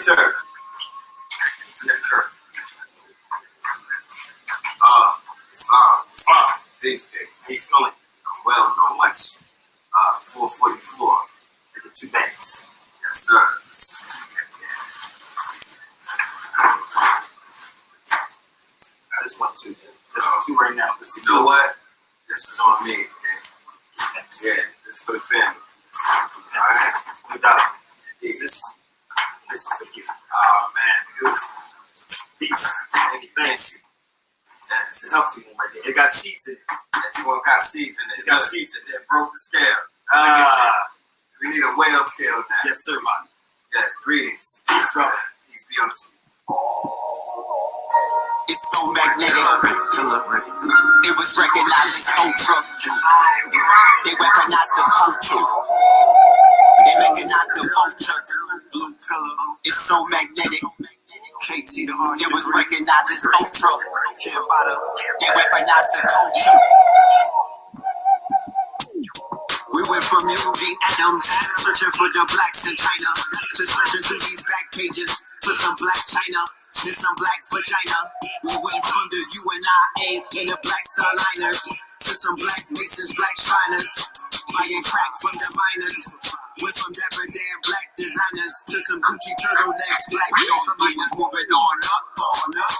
sir. Yes, sir. Islam. Peace day. How you feeling? I'm well, no much. 444. I get 2 bags. Yes, sir. This one too. This one too right now. You know what? This is on me. Man. Yeah, this is for the family. Alright? No doubt. This is for you. Oh man, beautiful. Peace. Thank you, fancy. Yeah, this is healthy one right there. It got seeds in it. This one got seeds in it. It got seeds in it. It broke the scale. We need a whale scale now. Yes, sir, man. Yes, greetings. Peace, brother. Peace be unto you. It's so magnetic, it was recognized as ultra. They weaponized the culture. They mechanized the vultures. Blue pillar, it's so magnetic. TH3RD, it was recognized as ultra. They weaponized the culture. We went from Eugene Adams, searching for the blacks in China, to searching through these back pages for some black China, then some black vagina. We went from the UNIA and the black starliners to some black masons, black shriners, buying crack from the miners. Went from dapper damn black designers to some Gucci turtlenecks, black jaw. We was moving on up,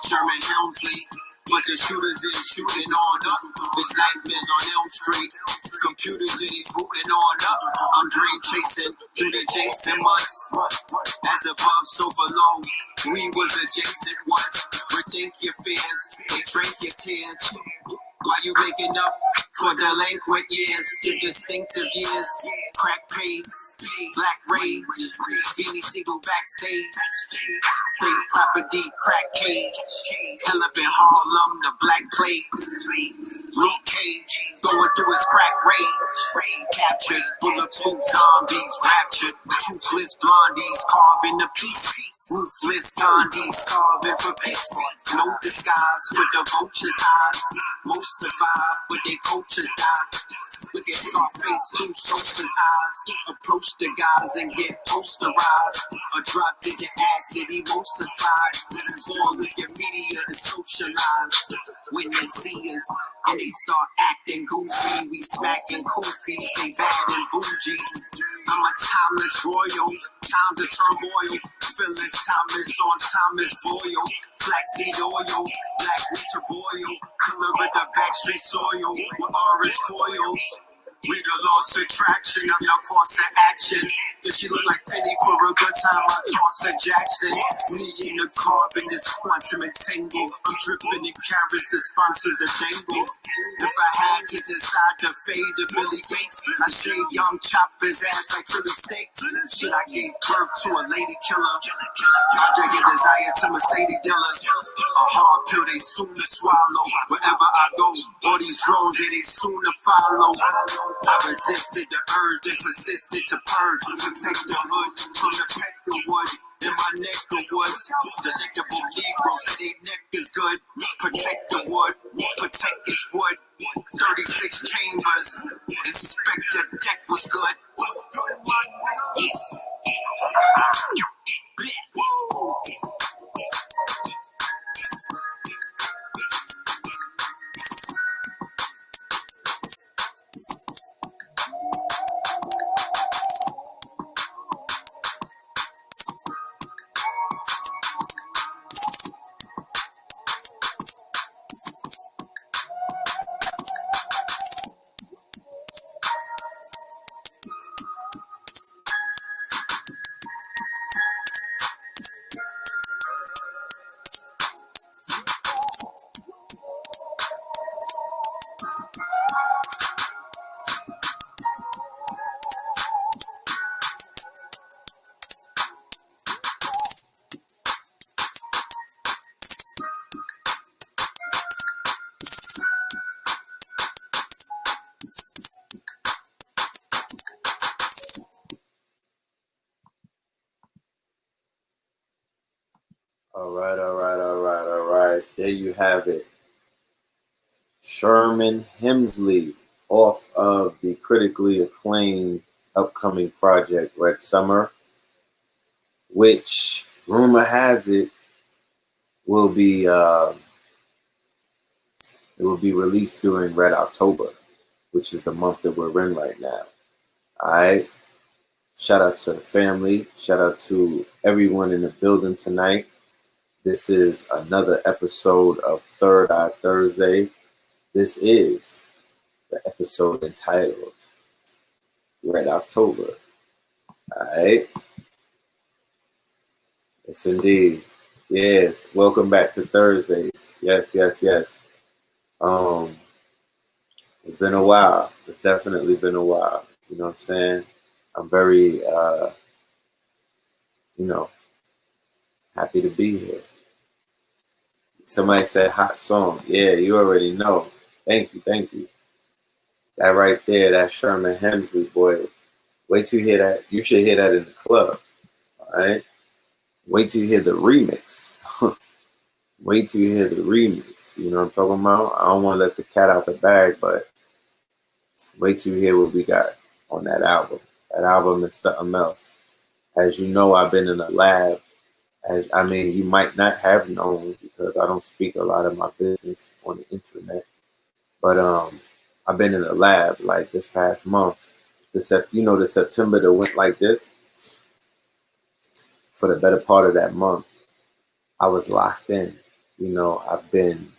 Sherman Helmsley. But the shooters ain't shooting on up. This nightmares on Elm Street. Computers ain't booting on up. I'm dream chasing through the Jason months. As above, so below. We was adjacent once. Rethink your fears. They drink your tears. While you waking up for delinquent years, the distinctive years, crack page, black rage, Beanie Siegel backstage, state property, crack cage, hell up in Harlem, the black plate, Luke Cage, going through his crack rage, captured, bulletproof zombies, raptured, toothless blondies, carving the peace, ruthless Gandhi, starving for peace, no disguise for the vulture's eyes, most survive, but they cultures die. Look at Scarface through Sosa's eyes. Approach the guys and get posterized. Or drop in the acid, emulsified. Or look at media and socialize. When they see us and they start acting goofy, we smacking koofies. They bad and bougie. I'm a timeless royal. Times of turmoil. Phyllis Thomas on Thomas Boyle. Flaxseed oil. Black winter boil. Color of the backstreet soil with orange coils. We the lost attraction, I'm your course of action. If she look like Penny for a good time, I toss a Jackson. Me in the carbon, this quantum entangle. I'm dripping in carrots, the sponsors a jangle. If I had to decide to fade to Billy Gates, I shave young choppers ass like Philly steak. Should I give birth to a lady killer? I drag a desire to Mercedes dealers. A hard pill they soon to swallow. Wherever I go, all these drones, yeah, they soon to follow. I resisted the urge and persisted to purge. Protect the hood from the peck of wood in my neck of woods. Delectable Negroes say they neck is good. Protect the wood, protect his wood. 36 chambers, inspect the deck was good. What's good, my nigga? All right. There you have it. Sherman Hemsley off of the critically acclaimed upcoming project Red Summer, which rumor has it will be it will be released during Red October, which is the month that we're in right now. All right. Shout out to the family. Shout out to everyone in the building tonight. This is another episode of Third Eye Thursday. This is the episode entitled Red October. All right. Yes, indeed. Yes. Welcome back to Thursdays. Yes. It's been a while. It's definitely been a while. You know what I'm saying? I'm very, happy to be here. Somebody said hot song. Yeah, you already know. Thank you. That right there, that Sherman Hemsley, boy. Wait till you hear that. You should hear that in the club. All right? Wait till you hear the remix. Wait till you hear the remix. You know what I'm talking about? I don't want to let the cat out the bag, but wait till you hear what we got on that album. That album is something else. As you know, I've been in the lab. You might not have known because I don't speak a lot of my business on the internet. But I've been in the lab like this past month. The September that went like this. For the better part of that month, I was locked in. I've been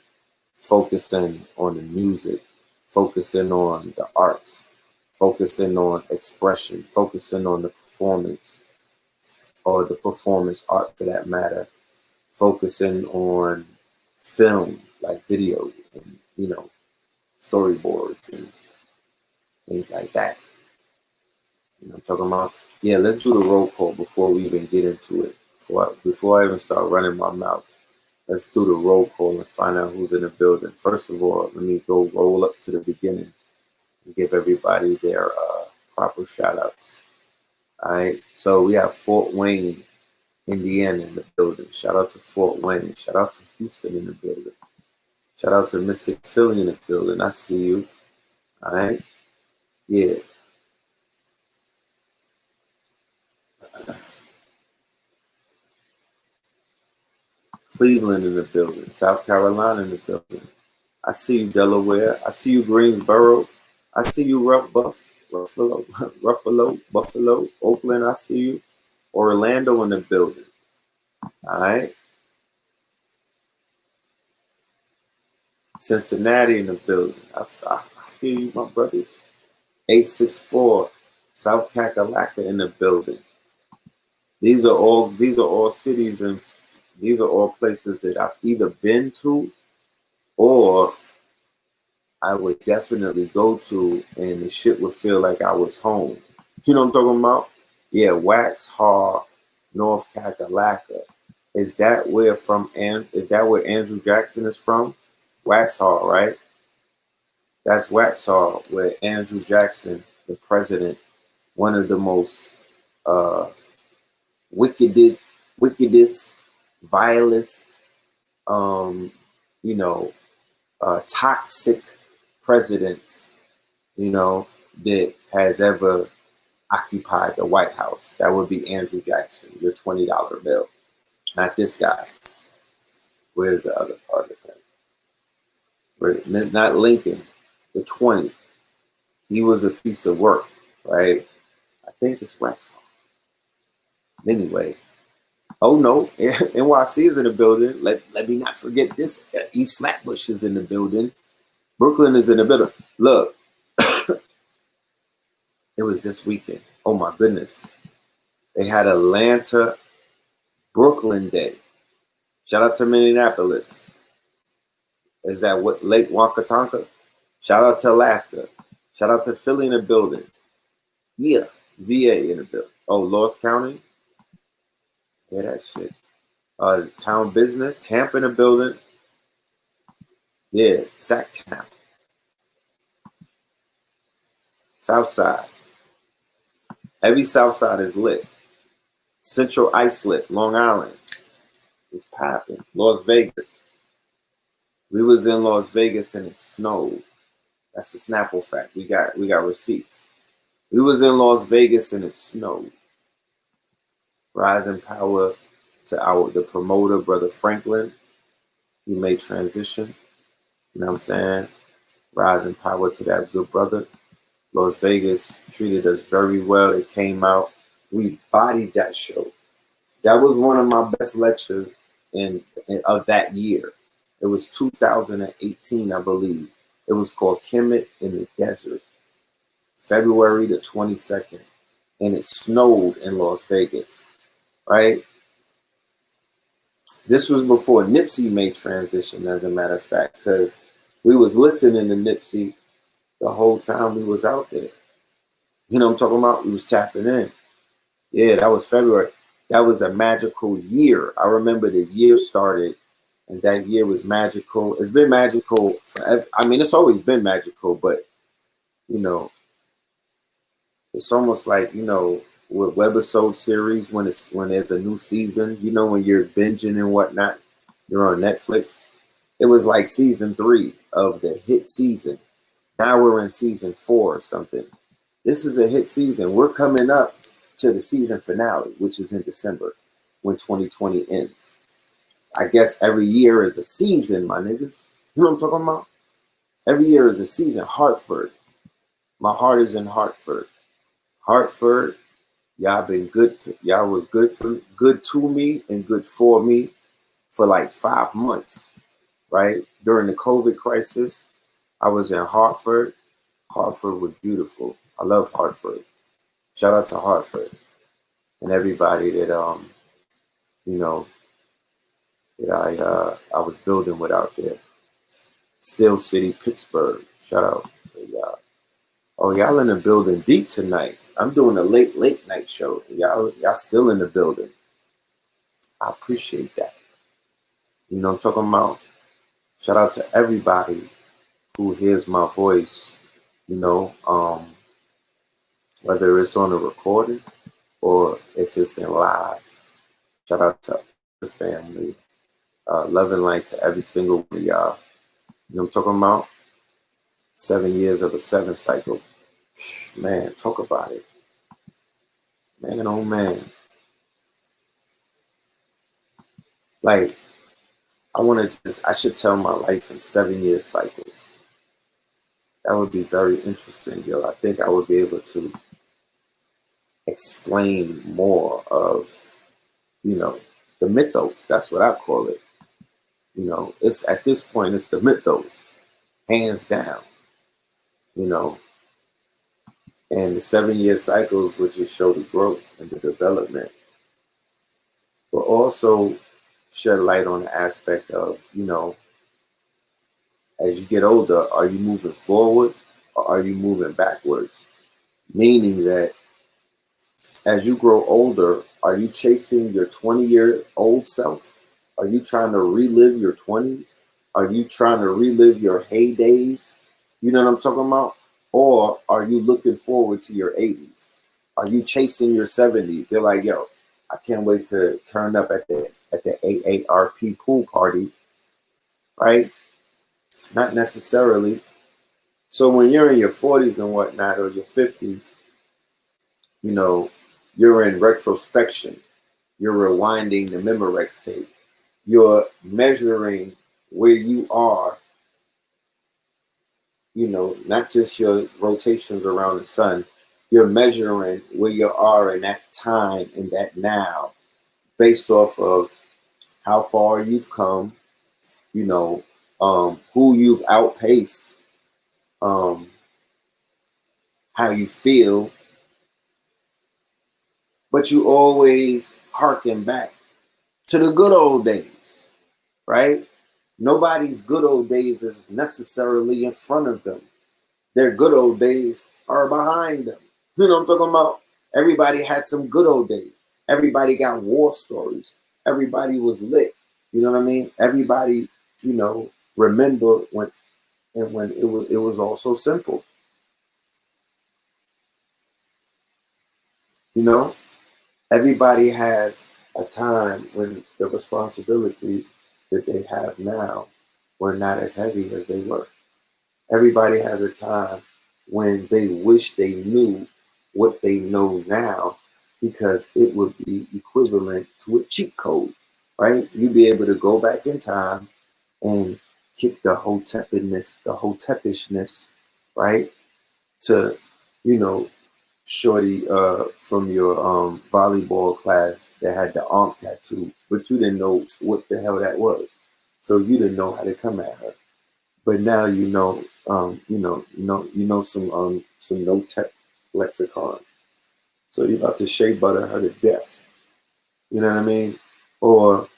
focusing on the music, focusing on the arts, focusing on expression, focusing on the performance, or the performance art for that matter, focusing on film, like video, and, storyboards and things like that. You know what I'm talking about? Yeah, let's do the roll call before we even get into it. Before I even start running my mouth, let's do the roll call and find out who's in the building. First of all, let me go roll up to the beginning and give everybody their proper shout outs. All right, so we have Fort Wayne, Indiana in the building. Shout out to Fort Wayne. Shout out to Houston in the building. Shout out to Mystic Philly in the building. I see you. All right, yeah. Cleveland in the building. South Carolina in the building. I see you, Delaware. I see you, Greensboro. I see you, Buffalo, Oakland. I see you. Orlando in the building. All right. Cincinnati in the building. I hear you, my brothers. 864, South Kakalaka in the building. These are all cities, and these are all places that I've either been to or I would definitely go to, and the shit would feel like I was home. You know what I'm talking about? Yeah, Waxhaw, North Kakalaka. Is that where Andrew Jackson is from? Waxhaw, right? That's Waxhaw, where Andrew Jackson, the president, one of the most wickedest, vilest, toxic presidents, that has ever occupied the White House. That would be Andrew Jackson, your $20 bill. Not this guy. Where's the other part of him? Not Lincoln, the 20. He was a piece of work, right? I think it's Waxhaw. Anyway. Oh no, NYC is in the building. Let me not forget this. East Flatbush is in the building. Brooklyn is in the building. Look, it was this weekend. Oh my goodness. They had Atlanta, Brooklyn Day. Shout out to Minneapolis. Is that what Lake Wacatonka? Shout out to Alaska. Shout out to Philly in the building. Yeah, VA in the building. Oh, Lost County. Yeah, that shit. Town business, Tampa in the building. Yeah, Sacktown. Southside. Every Southside is lit. Central Islip, Long Island. It's popping. Las Vegas. We was in Las Vegas and it snowed. That's the Snapple fact. We got receipts. We was in Las Vegas and it snowed. Rising Power to the promoter, Brother Franklin. He made transition. You know what I'm saying? Rising power to that good brother. Las Vegas treated us very well. It came out. We bodied that show. That was one of my best lectures of that year. It was 2018, I believe. It was called Kemet in the Desert, February the 22nd. And it snowed in Las Vegas, right? This was before Nipsey made transition, as a matter of fact, because we was listening to Nipsey the whole time we was out there. You know what I'm talking about? We was tapping in. Yeah, that was February. That was a magical year. I remember the year started, and that year was magical. It's been magical forever. I mean, it's always been magical, but, you know, it's almost like, you know, with webisode series, when there's a new season, you know, when you're binging and whatnot, you're on Netflix. It was like season 3 of the hit season. Now we're in season 4 or something. This is a hit season. We're coming up to the season finale, which is in December, when 2020 ends. I guess every year is a season, my niggas. You know what I'm talking about? Every year is a season. Hartford. My heart is in Hartford. Hartford, y'all been good. Y'all was good to me and good for me for like 5 months, right? During the COVID crisis, I was in Hartford. Hartford was beautiful. I love Hartford. Shout out to Hartford and everybody that you know, that I was building with out there. Steel City, Pittsburgh. Shout out to y'all. Oh, y'all in the building deep tonight. I'm doing a late night show. Y'all still in the building. I appreciate that. You know what I'm talking about? Shout out to everybody who hears my voice, you know, whether it's on a recording or if it's in live. Shout out to the family. Love and light to every single one of y'all. You know what I'm talking about? 7 years of a 7 cycle. Man, talk about it. Man, oh man. Like, I should tell my life in 7-year cycles. That would be very interesting, yo. I think I would be able to explain more of, you know, the mythos. That's what I call it. You know, it's at this point, it's the mythos, hands down, you know. And the 7-year cycles would just show the growth and the development. But also shed light on the aspect of, you know, as you get older, are you moving forward or are you moving backwards? Meaning that as you grow older, are you chasing your 20-year-old self? Are you trying to relive your 20s? Are you trying to relive your heydays? You know what I'm talking about? Or are you looking forward to your 80s? Are you chasing your 70s? You're like, yo, I can't wait to turn up at the AARP pool party, right? Not necessarily. So when you're in your 40s and whatnot, or your 50s, you know, you're in retrospection. You're rewinding the Memorex tape. You're measuring where you are, you know, not just your rotations around the sun. You're measuring where you are in that time, in that now, based off of how far you've come, you know, who you've outpaced, how you feel. But you always harken back to the good old days, right? Nobody's good old days is necessarily in front of them. Their good old days are behind them. You know what I'm talking about? Everybody has some good old days. Everybody got war stories. Everybody was lit. You know what I mean? Everybody, you know, remember when it was all so simple. You know? Everybody has a time when the responsibilities that they have now were not as heavy as they were. Everybody has a time when they wish they knew what they know now, because it would be equivalent to a cheat code. right? You'd be able to go back in time and kick the hotepishness, right? To, you know, shorty from your volleyball class that had the arm tattoo, but you didn't know what the hell that was. So you didn't know how to come at her. But now you know some no tech lexicon. So you're about to shea butter her to death. You know what I mean? Or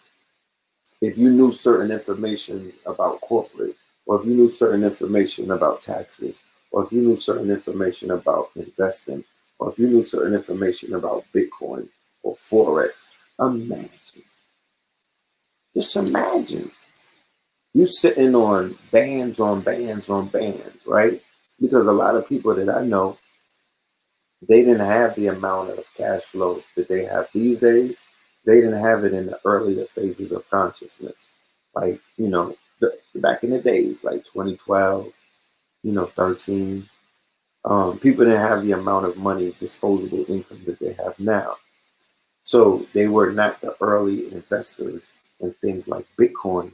if you knew certain information about corporate, or if you knew certain information about taxes, or if you knew certain information about investing, or if you knew certain information about Bitcoin or Forex, imagine. Just imagine. You sitting on bands on bands on bands, right? Because a lot of people that I know, they didn't have the amount of cash flow that they have these days. They didn't have it in the earlier phases of consciousness. Like, back in the days, like 2012, 13, people didn't have the amount of money, disposable income that they have now. So they were not the early investors in things like Bitcoin,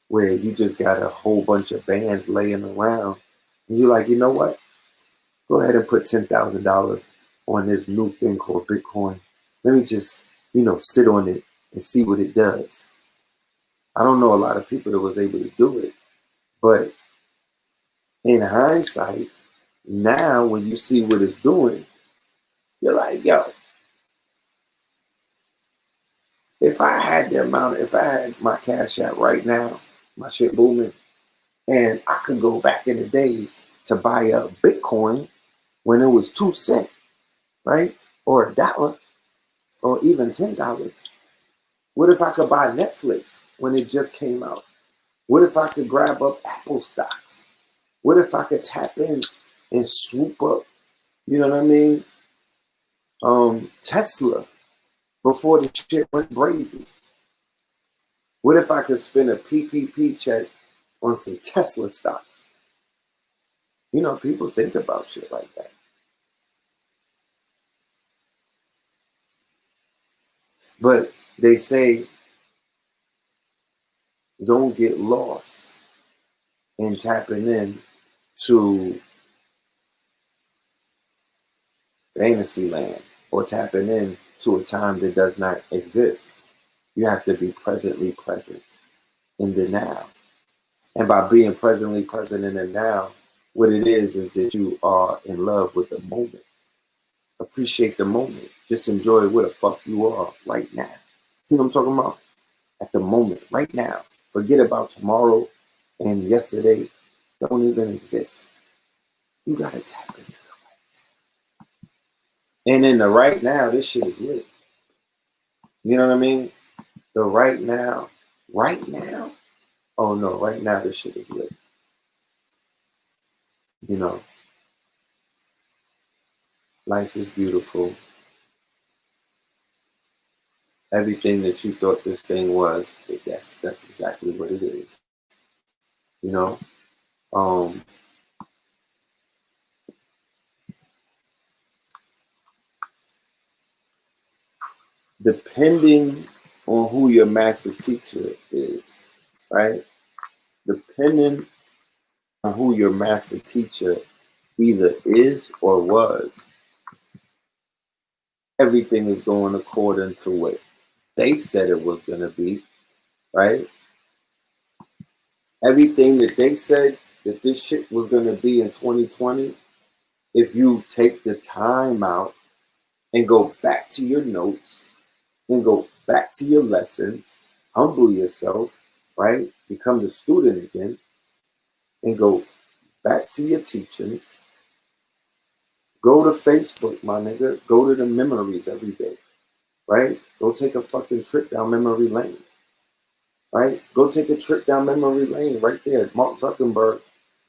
where you just got a whole bunch of bands laying around. And you're like, you know what? Go ahead and put $10,000 on this new thing called Bitcoin. Let me just, sit on it and see what it does. I don't know a lot of people that was able to do it, but in hindsight, now when you see what it's doing, you're like, yo, if I had my cash out right now, my shit booming, and I could go back in the days to buy up Bitcoin when it was 2 cents, right? Or $1, or even $10. What if I could buy Netflix when it just came out? What if I could grab up Apple stocks? What if I could tap in and swoop up, you know what I mean? Tesla before the shit went crazy. What if I could spend a PPP check on some Tesla stocks? People think about shit like that. But they say, don't get lost in tapping in to fantasy land or tapping in to a time that does not exist. You have to be presently present in the now. And by being presently present in the now, what it is that you are in love with the moment. Appreciate the moment. Just enjoy where the fuck you are right now. You know what I'm talking about? At the moment, right now. Forget about tomorrow and yesterday. Don't even exist. You gotta tap into the right now. And in the right now, this shit is lit. You know what I mean? The right now. Oh no, right now this shit is lit. Life is beautiful. Everything that you thought this thing was, that's exactly what it is. Depending on who your master teacher is, right? Depending on who your master teacher either is or was, everything is going according to what they said it was going to be, right? Everything that they said that this shit was going to be in 2020, if you take the time out and go back to your notes and go back to your lessons, humble yourself, right? Become the student again and go back to your teachings. Go to Facebook, my nigga. Go to the memories every day, right? Go take a fucking trip down memory lane, right? Go take a trip down memory lane right there. Mark Zuckerberg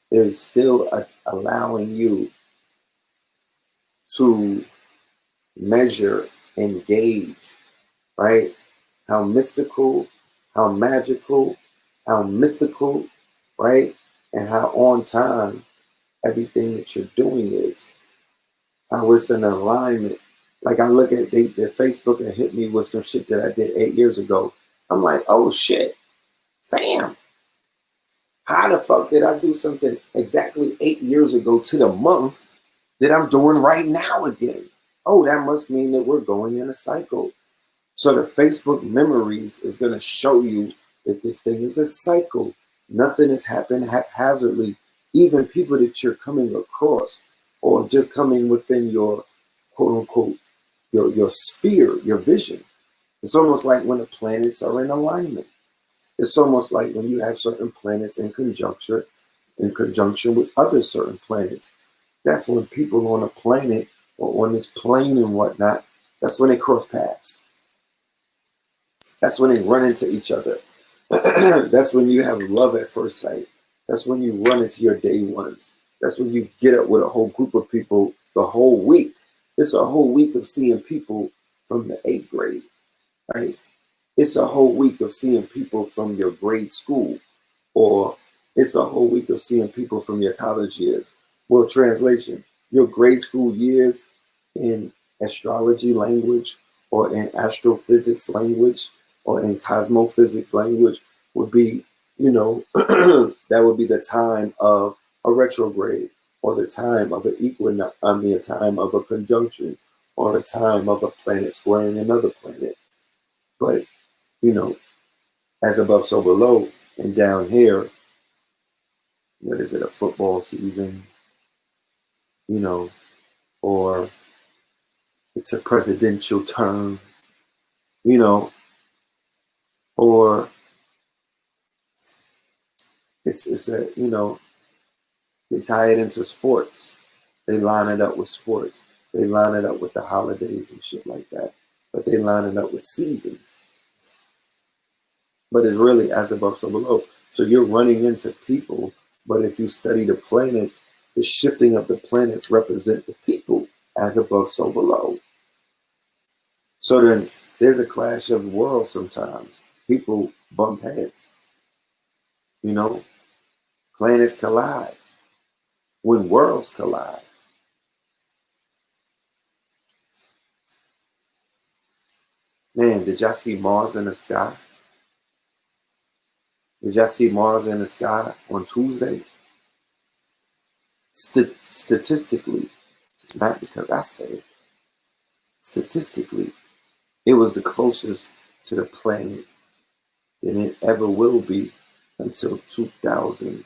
is still allowing you to measure and gauge, right? How mystical, how magical, how mythical, right? And how on time everything that you're doing is. How it's in alignment. Like I look at the Facebook and hit me with some shit that I did 8 years ago. I'm like, oh shit, fam. How the fuck did I do something exactly 8 years ago to the month that I'm doing right now again? Oh, that must mean that we're going in a cycle. So the Facebook memories is going to show you that this thing is a cycle. Nothing has happened haphazardly. Even people that you're coming across or just coming within your quote unquote, your sphere, your vision. It's almost like when the planets are in alignment. It's almost like when you have certain planets in conjunction with other certain planets. That's when people on a planet or on this plane and whatnot, that's when they cross paths. That's when they run into each other. That's when you have love at first sight. That's when you run into your day ones. That's when you get up with a whole group of people the whole week. It's a whole week of seeing people from the 8th grade, right? It's a whole week of seeing people from your grade school, or it's a whole week of seeing people from your college years. Well, translation, your grade school years in astrology language or in astrophysics language or in cosmophysics language would be, that would be the time of a retrograde or the time of an equinox, a time of a conjunction or a time of a planet squaring another planet. But, as above, so below, and down here, what is it, a football season, or it's a presidential term, or it's a, they tie it into sports. They line it up with sports. They line it up with the holidays and shit like that. But they line it up with seasons. But it's really as above, so below. So you're running into people, but if you study the planets, the shifting of the planets represent the people as above, so below. So then there's a clash of worlds sometimes. People bump heads. Planets collide. When worlds collide. Man, did y'all see Mars in the sky? Did y'all see Mars in the sky on Tuesday? Statistically, not because I say it, statistically, it was the closest to the planet than it ever will be until 2000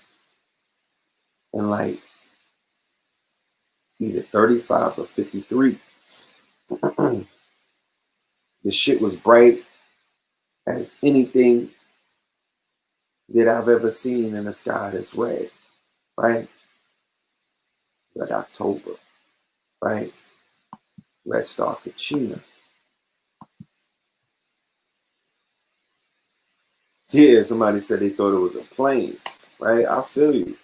and like either 35 or 53. The shit was bright as anything that I've ever seen in the sky that's red, right? Red October, right? Red Star Kachina. Yeah, somebody said they thought it was a plane, right? I feel you.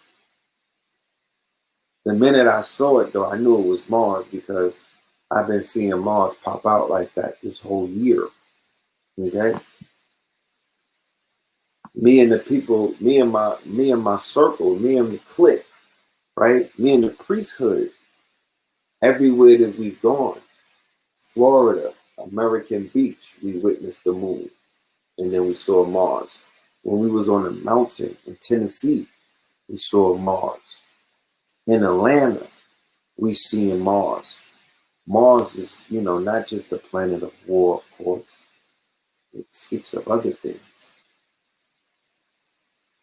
The minute I saw it, though, I knew it was Mars because I've been seeing Mars pop out like that this whole year, okay? Me and the people, me and my circle, me and the clique, right? Me and the priesthood, everywhere that we've gone, Florida, American Beach, we witnessed the moon, and then we saw Mars. When we was on a mountain in Tennessee, we saw Mars. In Atlanta, we seen Mars. Mars is, not just a planet of war, of course. It speaks of other things.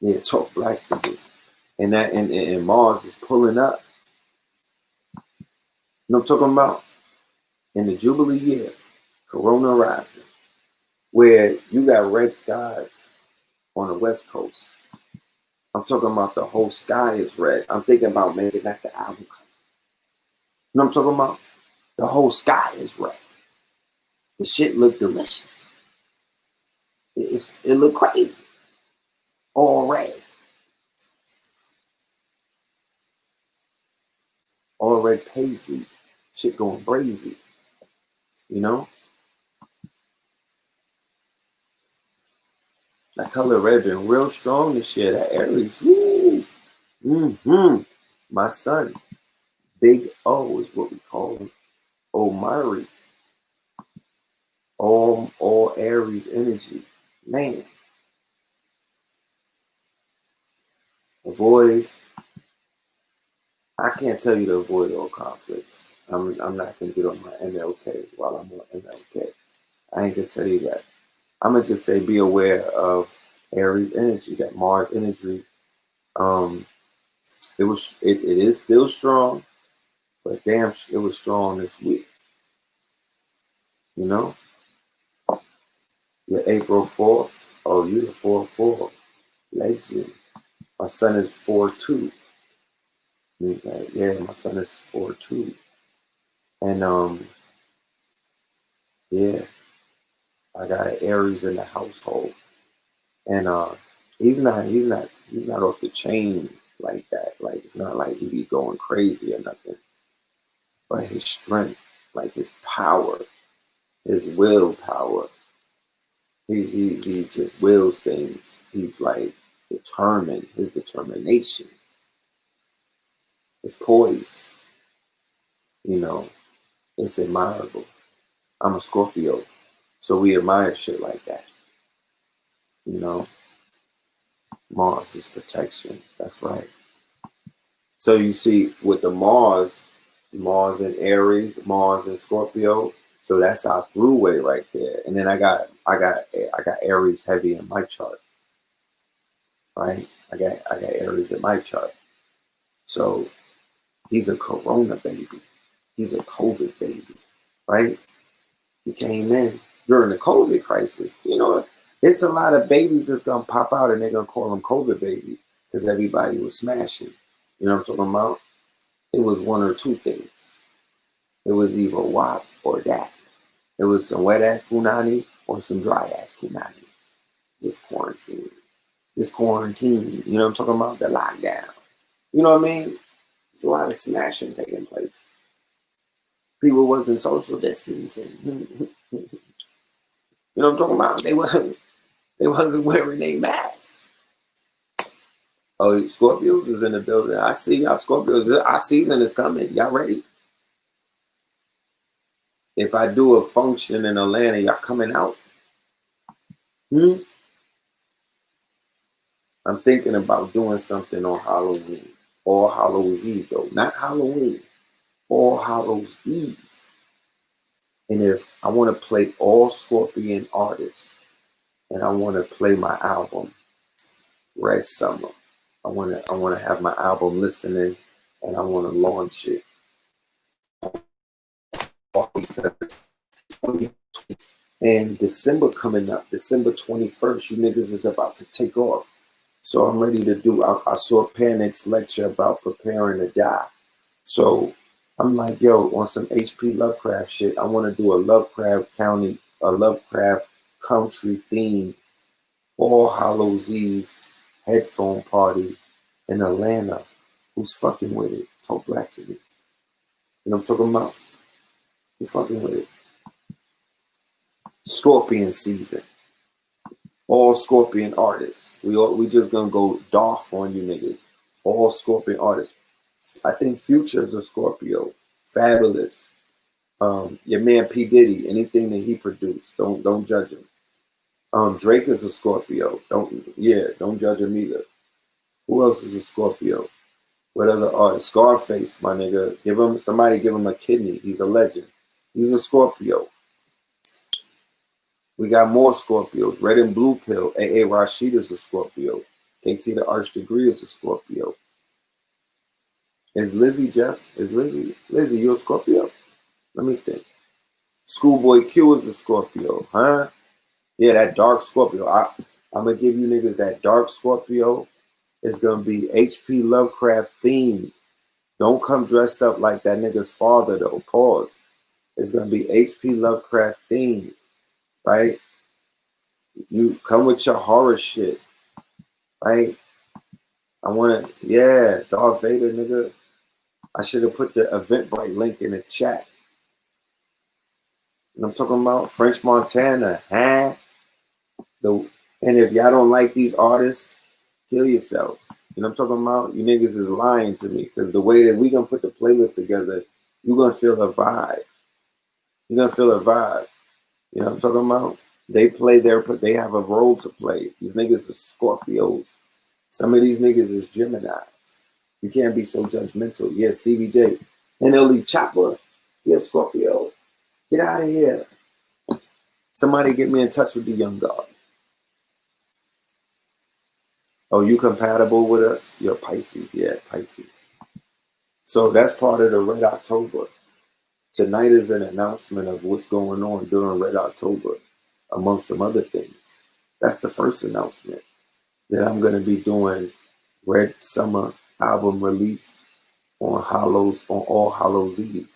Yeah, talk black to me. And Mars is pulling up. You know what I'm talking about? In the Jubilee year, Corona rising, where you got red skies on the West Coast. I'm talking about the whole sky is red. I'm thinking about making that the album cover. You know what I'm talking about? The whole sky is red. The shit look delicious. It look crazy. All red. All red paisley. Shit going crazy. That color red been real strong this year. That Aries. Woo. My son. Big O is what we call him. Omari. All Aries energy. Man, avoid. I can't tell you to avoid all conflicts. I'm not gonna get on my MLK while I'm on MLK. I ain't gonna tell you that. I'm gonna just say be aware of Aries energy, that Mars energy. Um, it is still strong, but damn, it was strong this week. You know, you're April 4th. Oh, you the 4/4 legend. My son is 4/2. Yeah, my son is 4/2, and yeah, I got an Aries in the household, and he's not off the chain like that. Like it's not like he be going crazy or nothing, but his strength, like his power, his willpower, he just wills things. He's like determined. His determination, his poise, you know, it's admirable. I'm a Scorpio, so we admire shit like that. You know, Mars is protection. That's right. So you see, with the Mars in Aries, Mars in Scorpio. So that's our throughway right there. And then I got Aries heavy in my chart, right? I got Aries in my chart. So he's a Corona baby. He's a COVID baby, right? He came in during the COVID crisis. You know, it's a lot of babies that's gonna pop out and they're gonna call them COVID baby because everybody was smashing. You know what I'm talking about? It was one or two things. It was either WAP or that. It was some wet ass punani or some dry ass punani. This quarantine. You know what I'm talking about? The lockdown. You know what I mean? There's a lot of smashing taking place. People wasn't social distancing. You know what I'm talking about? They wasn't wearing their masks. Oh, Scorpios is in the building. I see y'all Scorpios. Our season is coming. Y'all ready? If I do a function in Atlanta, y'all coming out? I'm thinking about doing something on Halloween. All Hallows Eve, though. Not Halloween. All Hallows Eve. And if I want to play all Scorpion artists, and I want to play my album, Red Summer. I want to have my album listening, and I want to launch it. And December coming up, December 21st, you niggas is about to take off. So I'm ready to do, I saw Panic's lecture about preparing to die. So I'm like, yo, on some HP Lovecraft shit, I want to do a Lovecraft country themed All Hallows Eve headphone party in Atlanta. Who's fucking with it? Talk black to me. You know what I'm talking about? Who fucking with it? Scorpion season. All Scorpion artists. We just gonna go doff on you niggas. All Scorpion artists. I think Future is a Scorpio. Fabulous. Your man P. Diddy, anything that he produced, don't judge him. Drake is a Scorpio. Don't judge him either. Who else is a Scorpio? What other artists? Scarface, my nigga. Give him a kidney. He's a legend. He's a Scorpio. We got more Scorpios. Red and Blue Pill. A.A. Rashid is a Scorpio. KT the Arch Degree is a Scorpio. Is Lizzie, Jeff? Is Lizzie? Lizzie, you a Scorpio? Let me think. Schoolboy Q is a Scorpio, huh? Yeah, that dark Scorpio. I'm going to give you niggas that dark Scorpio. It's going to be HP Lovecraft themed. Don't come dressed up like that nigga's father, though. Pause. It's going to be HP Lovecraft themed, right? You come with your horror shit, right? I want to, yeah, Darth Vader, nigga. I should have put the Eventbrite link in the chat. You know what I'm talking about? French Montana, huh? And if y'all don't like these artists, kill yourself. You know what I'm talking about? You niggas is lying to me because the way that we gonna put the playlist together, you're gonna feel a vibe. You're gonna feel a vibe. You know what I'm talking about? They have a role to play. These niggas are Scorpios. Some of these niggas is Geminis. You can't be so judgmental. Yeah, Stevie J. NLE Chopper. Yeah, Scorpio. Get out of here. Somebody get me in touch with the young God. Oh, you compatible with us? You're Pisces. Yeah, Pisces. So that's part of the Red October. Tonight is an announcement of what's going on during Red October, amongst some other things. That's the first announcement. That I'm going to be doing Red Summer album release on All Hallows Eve.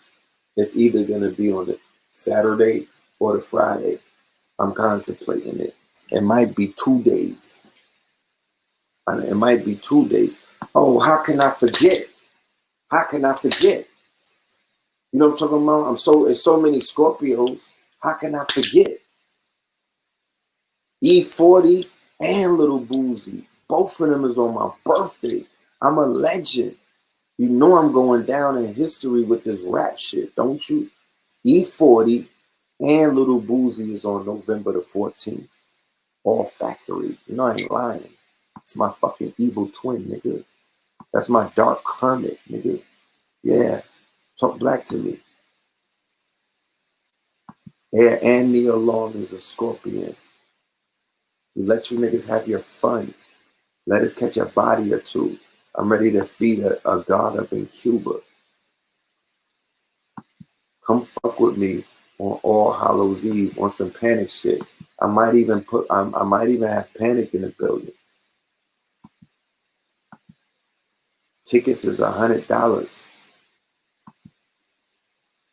It's either going to be on the Saturday or the Friday. I'm contemplating it. It might be 2 days. It might be 2 days. Oh, how can I forget? How can I forget? You know what I'm talking about? It's so many Scorpios. How can I forget? E40 and Little Boozy. Both of them is on my birthday. I'm a legend. You know I'm going down in history with this rap shit, don't you? E40 and Little Boozy is on November the 14th. All Factory. You know I ain't lying. It's my fucking evil twin, nigga. That's my dark hermit, nigga. Yeah. Talk black to me. Yeah, and Neil Long is a Scorpion. We let you niggas have your fun. Let us catch a body or two. I'm ready to feed a god up in Cuba. Come fuck with me on All Hallows Eve on some Panic shit. I might even have Panic in the building. Tickets is $100.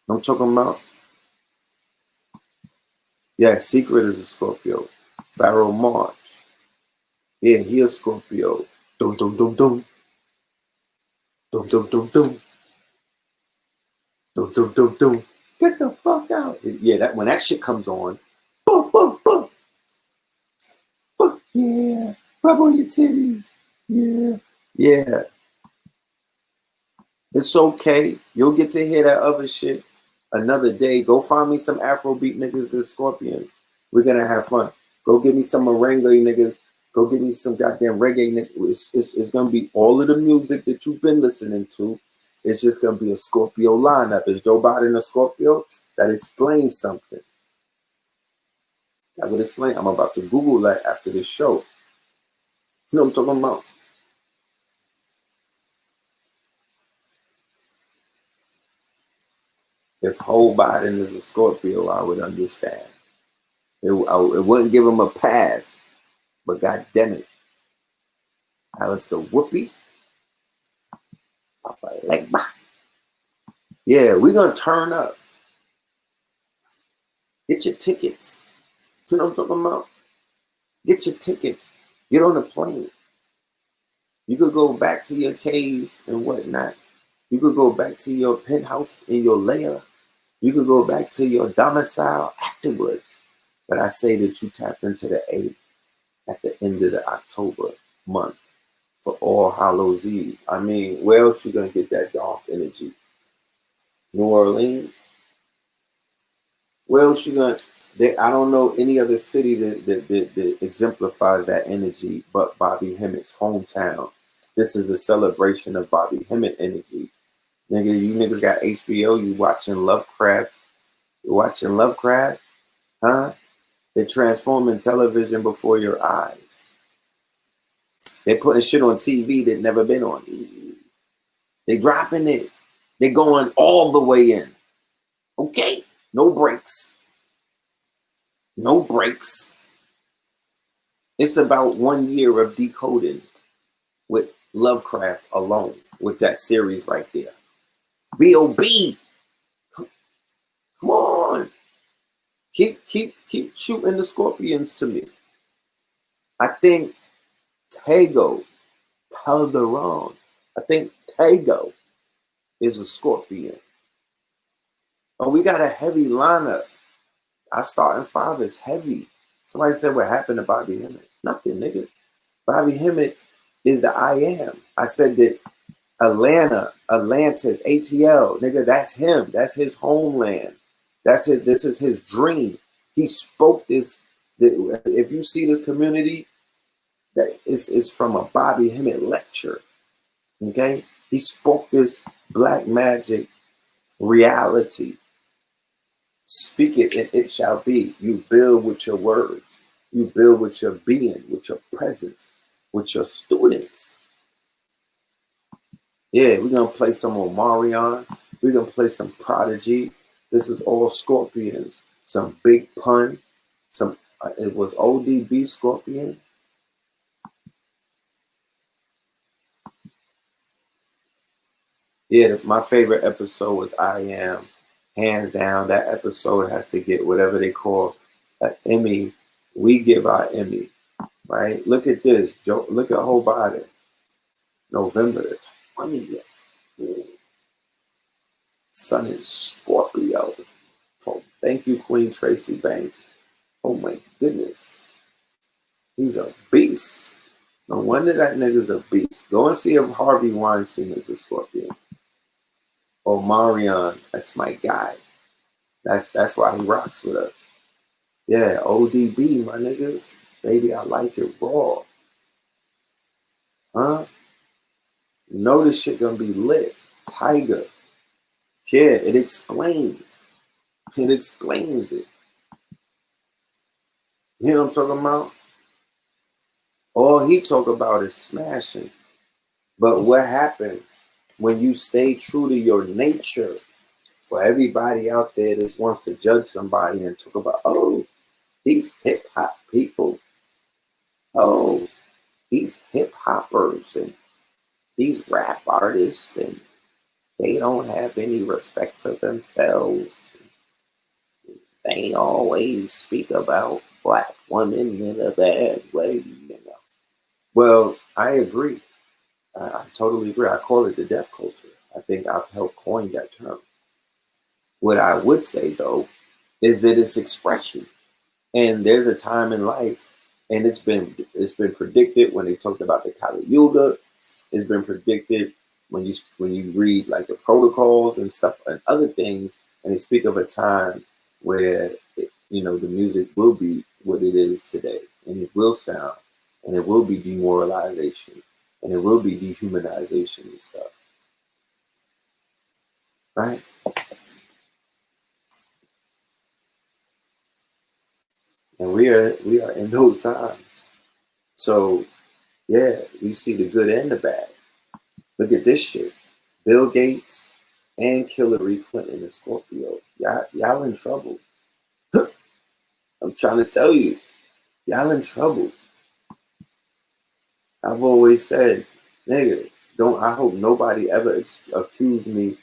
I'm talking about. Yeah, Secret is a Scorpio. Pharaoh March. Yeah, he a Scorpio. Dum dum dum dum. Dum dum dum dum. Dum dum dum dum. Get the fuck out. Yeah, that when that shit comes on. Boom, boom, boom. Boom. Yeah. Rub on your titties. Yeah. Yeah. It's okay. You'll get to hear that other shit another day. Go find me some Afrobeat niggas and Scorpions. We're gonna have fun. Go get me some merengue niggas. Go get me some goddamn reggae niggas. It's gonna be all of the music that you've been listening to. It's just gonna be a Scorpio lineup. Is Joe Biden a Scorpio? That explains something. That would explain. I'm about to Google that after this show. You know what I'm talking about? If Joe Biden is a Scorpio, I would understand. It wouldn't give him a pass, but god damn it. Alistair Whoopi. Papa Legba. Yeah, we're gonna turn up. Get your tickets. You know what I'm talking about? Get your tickets. Get on a plane. You could go back to your cave and whatnot. You could go back to your penthouse in your lair. You could go back to your domicile afterwards. But I say that you tap into the A at the end of the October month for All Hallows Eve. I mean, where else you gonna get that Dolph energy? New Orleans? Where else you gonna? I don't know any other city that exemplifies that energy but Bobby Hemmitt's hometown. This is a celebration of Bobby Hemmett energy. Nigga, you niggas got HBO, you watching Lovecraft. You watching Lovecraft? Huh? They're transforming television before your eyes. They're putting shit on TV that never been on TV. They dropping it. They're going all the way in. Okay? No breaks. No breaks. It's about 1 year of decoding with Lovecraft alone, with that series right there. B.O.B. Come on. Keep shooting the Scorpions to me. I think Tego Calderon. I think Tego is a Scorpion. Oh, we got a heavy lineup. Our starting five is heavy. Somebody said what happened to Bobby Hemmett. Nothing, nigga. Bobby Hemmett is the I am. I said that Atlantis, ATL, nigga, that's him. That's his homeland. That's it. This is his dream. He spoke this If you see this community, that is from a Bobby Hemmett lecture. Okay, he spoke this black magic reality. Speak it and it shall be. You build with your words. You build with your being, with your presence, with your students. Yeah, we're going to play some Omarion. We're going to play some Prodigy. This is all Scorpions. Some Big Pun. Some, it was ODB Scorpion. Yeah, my favorite episode was I Am. Hands down, that episode has to get whatever they call an Emmy. We give our Emmy, right? Look at this. Joe, look at whole body. November the 20th. Yeah. Sun in Scorpio. Oh, thank you, Queen Tracy Banks. Oh my goodness. He's a beast. No wonder that nigga's a beast. Go and see if Harvey Weinstein is a Scorpion. Oh, Marion, that's my guy. That's why he rocks with us. Yeah, ODB, my niggas. Baby, I like it raw. Huh? You know this shit gonna be lit. Tiger. Yeah, it explains. It explains it. You know what I'm talking about? All he talk about is smashing. But what happens when you stay true to your nature? For everybody out there that wants to judge somebody and talk about, oh, these hip hop people. Oh, these hip hoppers and these rap artists, and they don't have any respect for themselves. They always speak about black women in a bad way. You know. Well, I agree. I totally agree. I call it the death culture. I think I've helped coin that term. What I would say, though, is that it's expression. And there's a time in life, and it's been predicted when they talked about the Kali Yuga. It's been predicted when you read like the protocols and stuff and other things, and they speak of a time where the music will be what it is today, and it will sound, and it will be demoralization, and it will be dehumanization and stuff, right? And we are in those times. So yeah, we see the good and the bad. Look at this shit. Bill Gates and Hillary Clinton and Scorpio. Y'all in trouble. I'm trying to tell you, y'all in trouble. I've always said, nigga, I hope nobody ever accuse me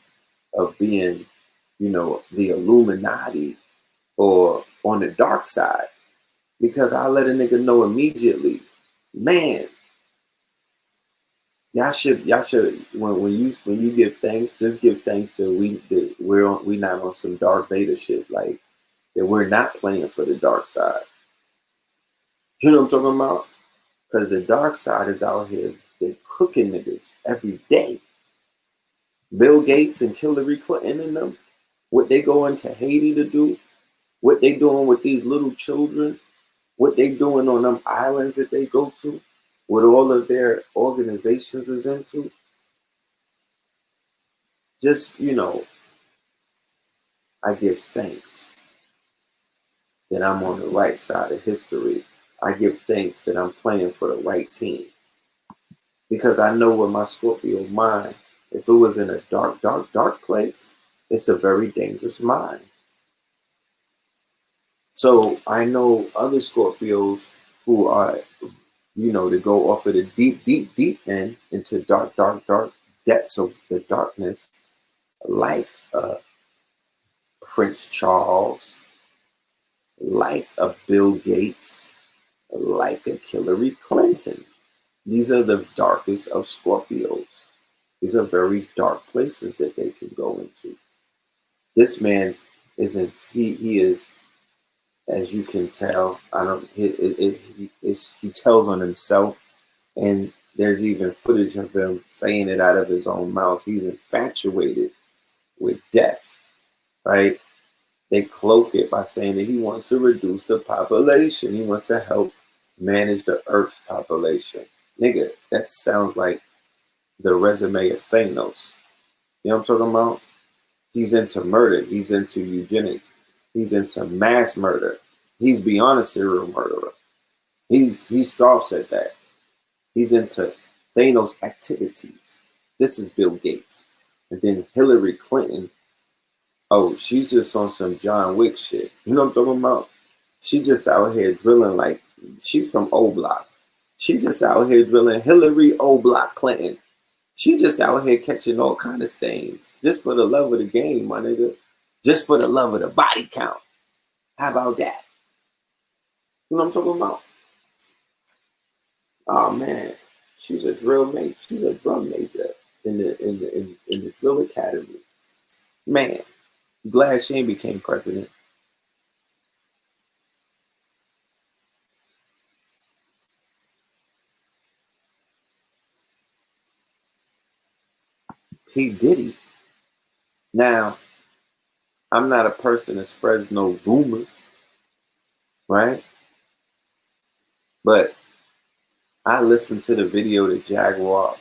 of being, the Illuminati or on the dark side, because I let a nigga know immediately, man. Y'all should when you give thanks, just give thanks that we not on some Darth Vader shit, like that we're not playing for the dark side. You know what I'm talking about? Because the dark side is out here, they're cooking niggas every day. Bill Gates and Hillary Clinton and them, what they going to Haiti to do, what they doing with these little children, what they doing on them islands that they go to, what all of their organizations is into. Just, I give thanks that I'm on the right side of history. I give thanks that I'm playing for the right team. Because I know with my Scorpio mind, if it was in a dark, dark, dark place, it's a very dangerous mind. So I know other Scorpios who are, to go off of the deep, deep, deep end into dark, dark, dark depths of the darkness, like Prince Charles, like a Bill Gates, like a Hillary Clinton. These are the darkest of Scorpios. These are very dark places that they can go into. This man he is, as you can tell, he tells on himself, and there's even footage of him saying it out of his own mouth. He's infatuated with death, right? They cloak it by saying that he wants to reduce the population. He wants to help manage the Earth's population. Nigga, that sounds like the resume of Thanos. You know what I'm talking about? He's into murder. He's into eugenics. He's into mass murder. He's beyond a serial murderer. He scoffs at that. He's into Thanos activities. This is Bill Gates. And then Hillary Clinton, oh, she's just on some John Wick shit. You know what I'm talking about? She just out here drilling like, she's from O Block. She just out here drilling Hillary O Block Clinton. She just out here catching all kind of stains. Just for the love of the game, my nigga. Just for the love of the body count. How about that? You know what I'm talking about? Oh man, she's a drill mate. She's a drum major in the drill academy. Man, glad she ain't became president. P. Diddy. Now, I'm not a person that spreads no rumors, right? But I listened to the video that Jaguar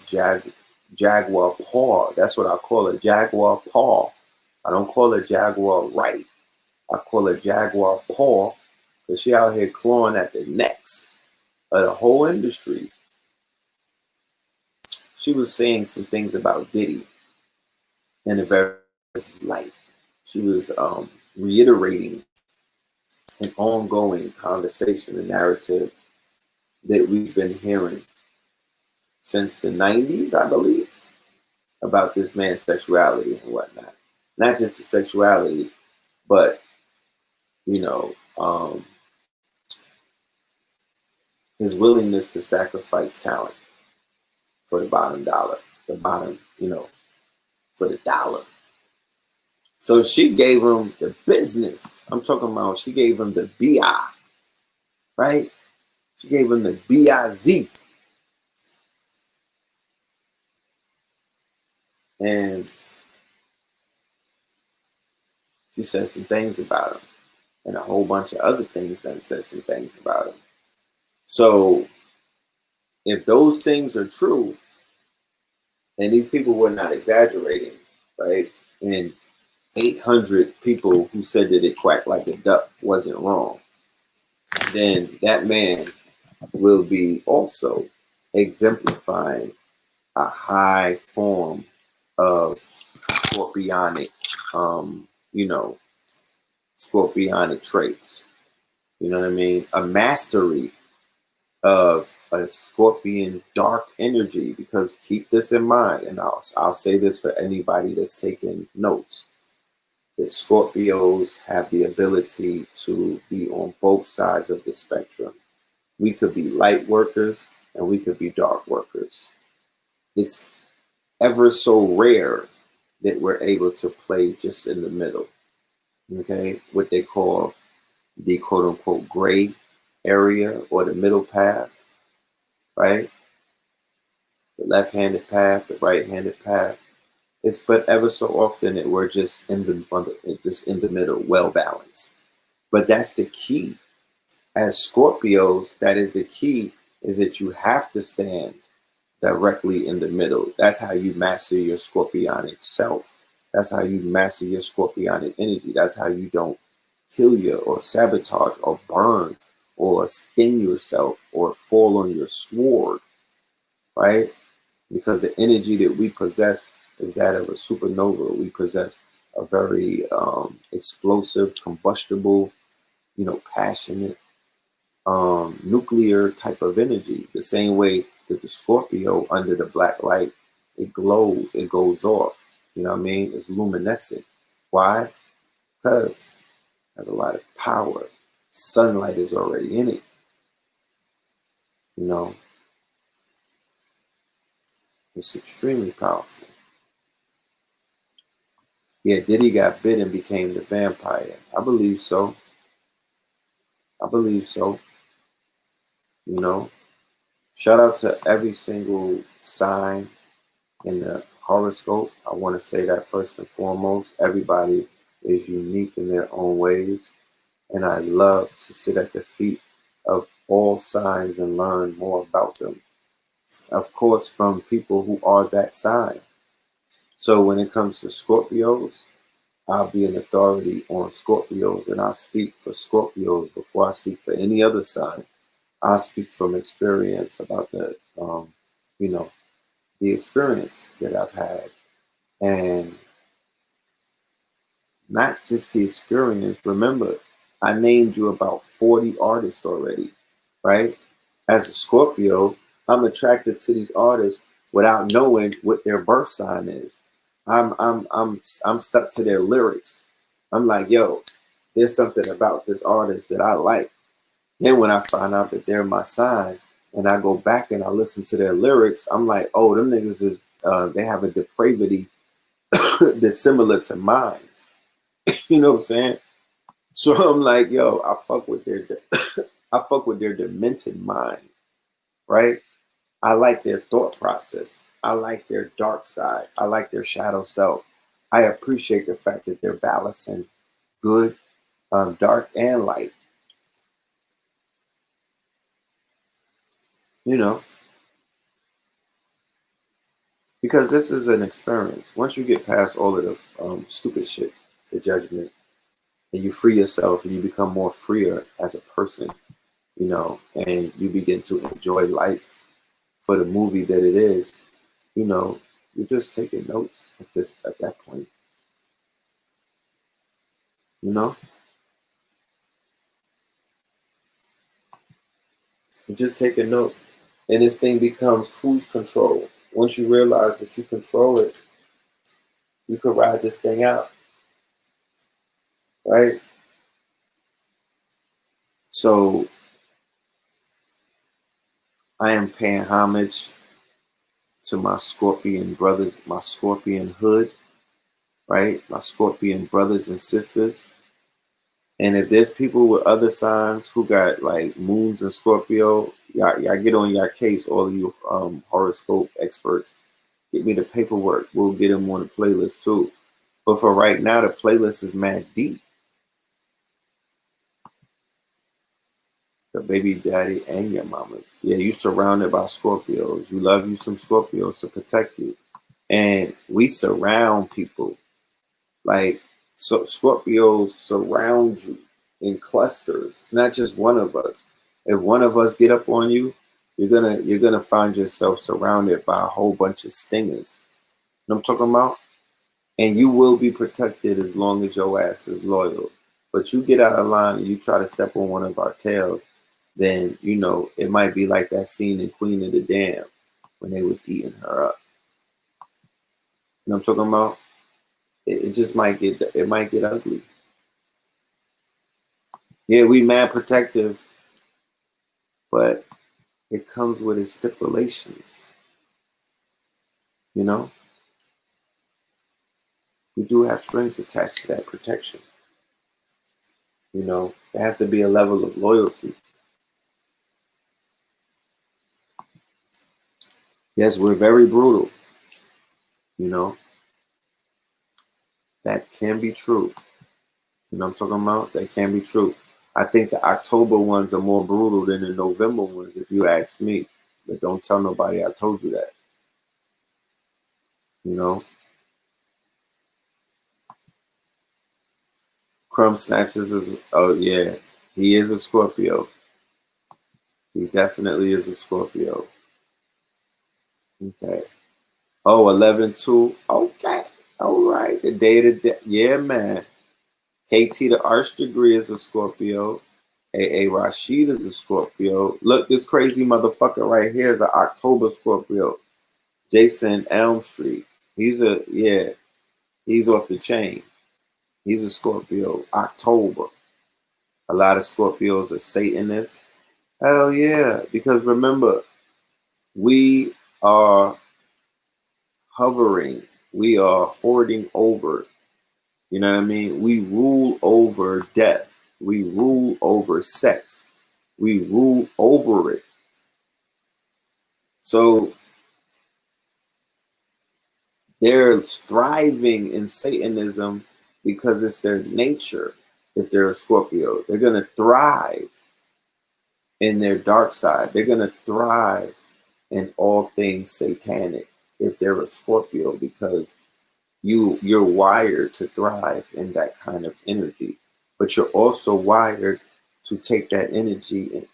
Paw. That's what I call it, Jaguar Paw. I don't call it Jaguar Right. I call it Jaguar Paw because she out here clawing at the necks of the whole industry. She was saying some things about Diddy in a very light. She was reiterating an ongoing conversation, a narrative that we've been hearing since the 90s, I believe, about this man's sexuality and whatnot. Not just the sexuality, but, you know, his willingness to sacrifice talent for the bottom dollar, the bottom, for the dollar. So she gave him the business. I'm talking about she gave him the BI, right? She gave him the BIZ. And she said some things about him. And a whole bunch of other things that said some things about him. So if those things are true, and these people were not exaggerating, right? And 800 people who said that it quacked like a duck wasn't wrong, then that man will be also exemplifying a high form of scorpionic, scorpionic traits. You know what I mean? A mastery of a scorpion dark energy, because keep this in mind, and I'll say this for anybody that's taking notes, that Scorpios have the ability to be on both sides of the spectrum. We could be light workers and we could be dark workers. It's ever so rare that we're able to play just in the middle, okay? What they call the quote unquote gray area or the middle path, right? The left-handed path, the right-handed path. It's but ever so often that we're just in the middle, well balanced. But that's the key. As Scorpios, that is the key, is that you have to stand directly in the middle. That's how you master your scorpionic self. That's how you master your scorpionic energy. That's how you don't kill you or sabotage or burn or sting yourself or fall on your sword, right? Because the energy that we possess is that of a supernova. We possess a very explosive, combustible, passionate, nuclear type of energy. The same way that the Scorpio under the black light, it glows, it goes off. You know what I mean? It's luminescent. Why? Because it has a lot of power. Sunlight is already in it. It's extremely powerful. Yeah, Diddy got bit and became the vampire. I believe so. Shout out to every single sign in the horoscope. I want to say that first and foremost. Everybody is unique in their own ways, and I love to sit at the feet of all signs and learn more about them. Of course, from people who are that sign. So when it comes to Scorpios, I'll be an authority on Scorpios, and I speak for Scorpios before I speak for any other sign. I speak from experience about you know, the experience that I've had, and not just the experience. Remember, I named you about 40 artists already, right? As a Scorpio, I'm attracted to these artists without knowing what their birth sign is. I'm stuck to their lyrics. I'm like, yo, there's something about this artist that I like. Then when I find out that they're my sign, and I go back and I listen to their lyrics, I'm like, oh, them niggas is they have a depravity that's similar to mine. You know what I'm saying? So I'm like, yo, I fuck with their I fuck with their demented mind, right? I like their thought process. I like their dark side. I like their shadow self. I appreciate the fact that they're balancing good, dark, and light. You know, because this is an experience. Once you get past all of the stupid shit, the judgment, and you free yourself and you become more freer as a person, you know, and you begin to enjoy life for the movie that it is, you know, you're just taking notes at that point. You know? You're just taking notes. And this thing becomes cruise control. Once you realize that you control it, you can ride this thing out. Right? So I am paying homage to my Scorpion brothers, my Scorpion hood, right? My Scorpion brothers and sisters. And if there's people with other signs who got like moons and Scorpio, y'all get on your case, all of you horoscope experts. Get me the paperwork. We'll get them on the playlist too. But for right now, the playlist is mad deep. The baby daddy and your mamas. Yeah, you surrounded by Scorpios. You love you some Scorpios to protect you. And we surround people. Like, so Scorpios surround you in clusters. It's not just one of us. If one of us get up on you, you're gonna find yourself surrounded by a whole bunch of stingers. You know what I'm talking about? And you will be protected as long as your ass is loyal. But you get out of line and you try to step on one of our tails, then you know it might be like that scene in Queen of the Dam when they was eating her up. You know what I'm talking about? It just might get ugly. Yeah, we mad protective, but it comes with its stipulations. You know? We do have strings attached to that protection. You know, there has to be a level of loyalty. Yes, we're very brutal. You know, that can be true. You know what I'm talking about? That can be true. I think the October ones are more brutal than the November ones, if you ask me. But don't tell nobody I told you that. You know? Crumb Snatchers is, oh yeah, he is a Scorpio. He definitely is a Scorpio. Okay. Oh, 11-2. Okay. All right. The day to day. Yeah, man. KT the Arch Degree is a Scorpio. AA Rashid is a Scorpio. Look, this crazy motherfucker right here is an October Scorpio. Jason Elm Street. He's off the chain. He's a Scorpio. October. A lot of Scorpios are Satanists. Hell yeah. Because remember, we are hovering. We are hoarding over. You know what I mean? We rule over death. We rule over sex. We rule over it. So they're thriving in Satanism because it's their nature. If they're a Scorpio, they're going to thrive in their dark side. They're going to thrive in all things satanic if they're a Scorpio, because you're wired to thrive in that kind of energy. But you're also wired to take that energy and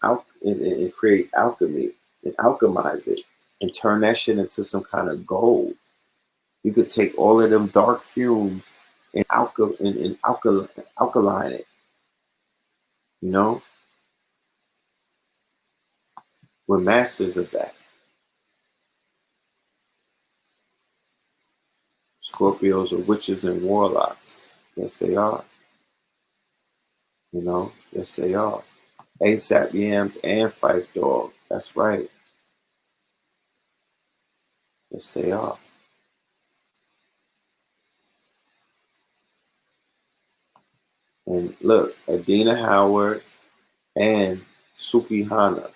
create alchemy and alchemize it and turn that shit into some kind of gold. You could take all of them dark fumes and alkaline it. You know, we're masters of that. Scorpios are witches and warlocks. Yes, they are. You know, yes, they are. ASAP Yams and Fife Dog. That's right. Yes, they are. And look, Adina Howard and Suki Hana.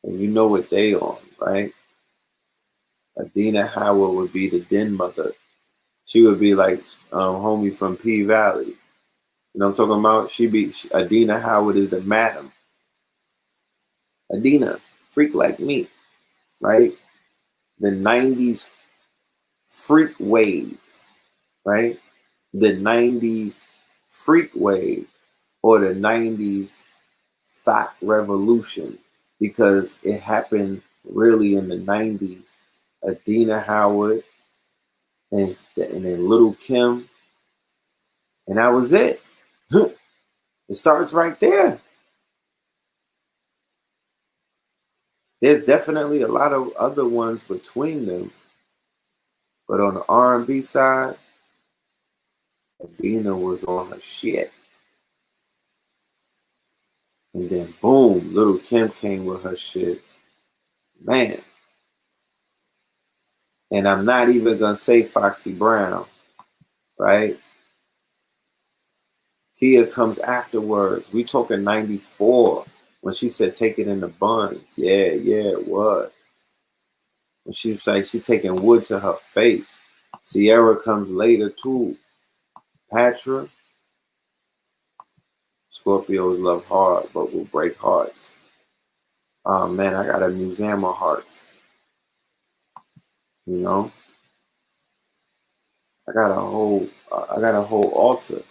And you know what they on, right? Adina Howard would be the den mother. She would be like homie from P Valley. You know what I'm talking about? Adina Howard is the madam. Adina, freak like me, right? The 90s freak wave, right? The 90s freak wave, or the 90s thought revolution, because it happened really in the 90s. Adina Howard and then Little Kim, and that was it. It starts right there. There's definitely a lot of other ones between them, but on the R&B side, Adina was on her shit. And then boom, Little Kim came with her shit. Man. And I'm not even gonna say Foxy Brown, right? Kia comes afterwards. We talking 94 when she said take it in the buns. Yeah, it was. And she was like, she taking wood to her face. Sierra comes later too. Patra. Scorpios love hard, but will break hearts. Oh man, I got a museum of hearts. You know, I got a whole altar,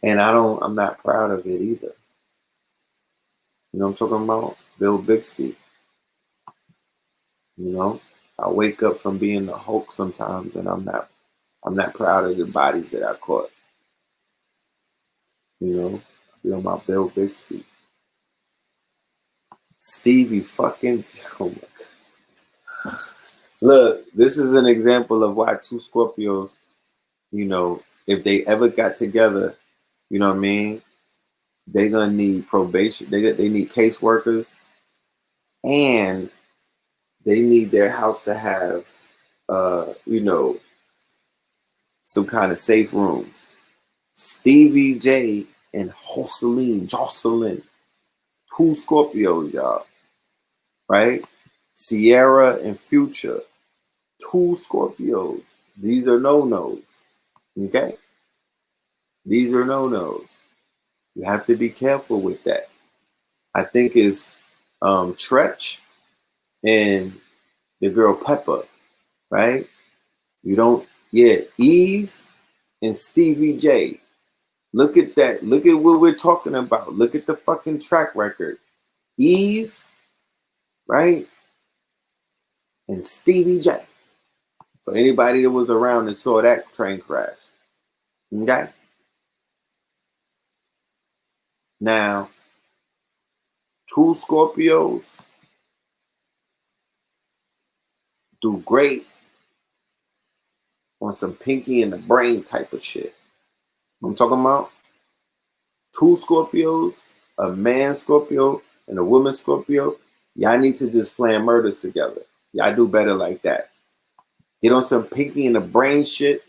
and I'm not proud of it either. You know what I'm talking about? Bill Bixby. You know, I wake up from being the Hulk sometimes, and I'm not proud of the bodies that I caught. You know, I be on my Bill Bixby. Stevie fucking, oh my God. Look, this is an example of why two Scorpios, you know, if they ever got together, you know what I mean, they're gonna need probation. They need caseworkers, and they need their house to have, you know, some kind of safe rooms. Stevie J and Jocelyn, two Scorpios, y'all, right? Sierra and Future, two Scorpios. These are no-nos, okay? These are no-nos. You have to be careful with that. I think it's Tretch and the girl Pepper, right? You don't, yeah, Eve and Stevie J. Look at that. Look at what we're talking about. Look at the fucking track record. Eve, right? And Stevie J. For anybody that was around and saw that train crash. Okay? Now, two Scorpios do great on some pinky in the brain type of shit. I'm talking about two Scorpios, a man Scorpio and a woman Scorpio. Y'all need to just plan murders together. Y'all do better like that. Get on some pinky in the brain shit.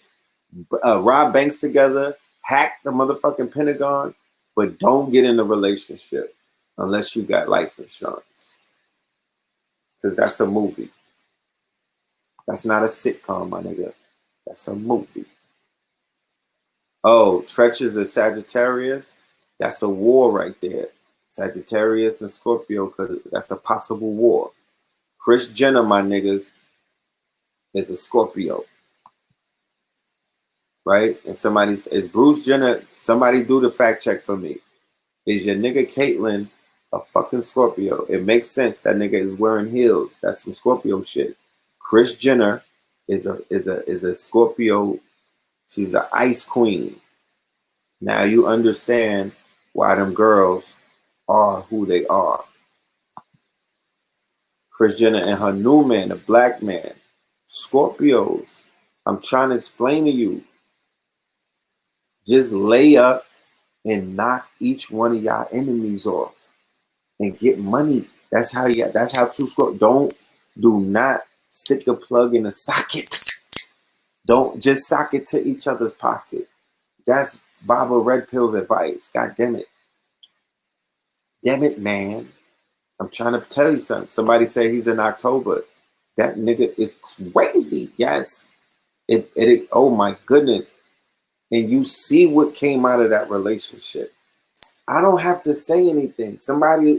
Rob banks together. Hack the motherfucking Pentagon. But don't get in a relationship unless you got life insurance. Because that's a movie. That's not a sitcom, my nigga. That's a movie. Oh, Tretch is a Sagittarius. That's a war right there. Sagittarius and Scorpio, that's a possible war. Kris Jenner, my niggas, is a Scorpio. Right? And is Bruce Jenner, somebody do the fact check for me. Is your nigga Caitlyn a fucking Scorpio? It makes sense. That nigga is wearing heels. That's some Scorpio shit. Kris Jenner is a Scorpio. She's the ice queen. Now you understand why them girls are who they are. Kris Jenner and her new man, a black man. Scorpios. I'm trying to explain to you. Just lay up and knock each one of y'all enemies off and get money. That's how two Scorpios. Do not stick the plug in the socket. Don't just sock it to each other's pocket. That's Baba Red Pill's advice. God damn it. Damn it, man. I'm trying to tell you something. Somebody say he's in October. That nigga is crazy. Yes. Oh my goodness. And you see what came out of that relationship. I don't have to say anything.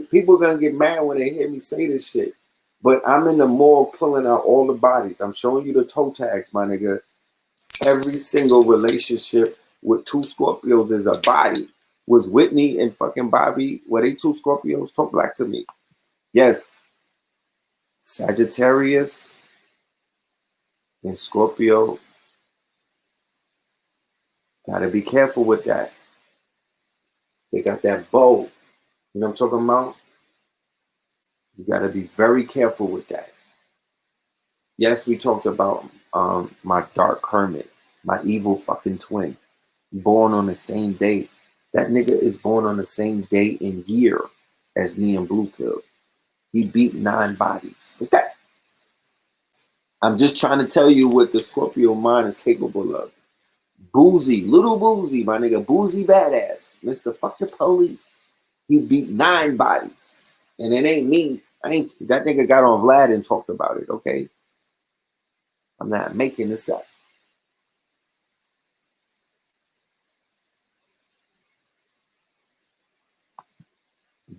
People are going to get mad when they hear me say this shit. But I'm in the mall pulling out all the bodies. I'm showing you the toe tags, my nigga. Every single relationship with two Scorpios is a body. Was Whitney and fucking Bobby, were they two Scorpios? Talk black to me. Yes. Sagittarius and Scorpio. Gotta be careful with that. They got that bow. You know what I'm talking about? You gotta be very careful with that. Yes, we talked about my dark hermit, my evil fucking twin, born on the same day. That nigga is born on the same day and year as me and Blue Pill. He beat 9 bodies. Okay. I'm just trying to tell you what the Scorpio mind is capable of. Boozy, little Boozy, my nigga, Boozy badass. Mr. Fuck the police. He beat 9 bodies. And it ain't me. That nigga got on Vlad and talked about it, okay? I'm not making this up.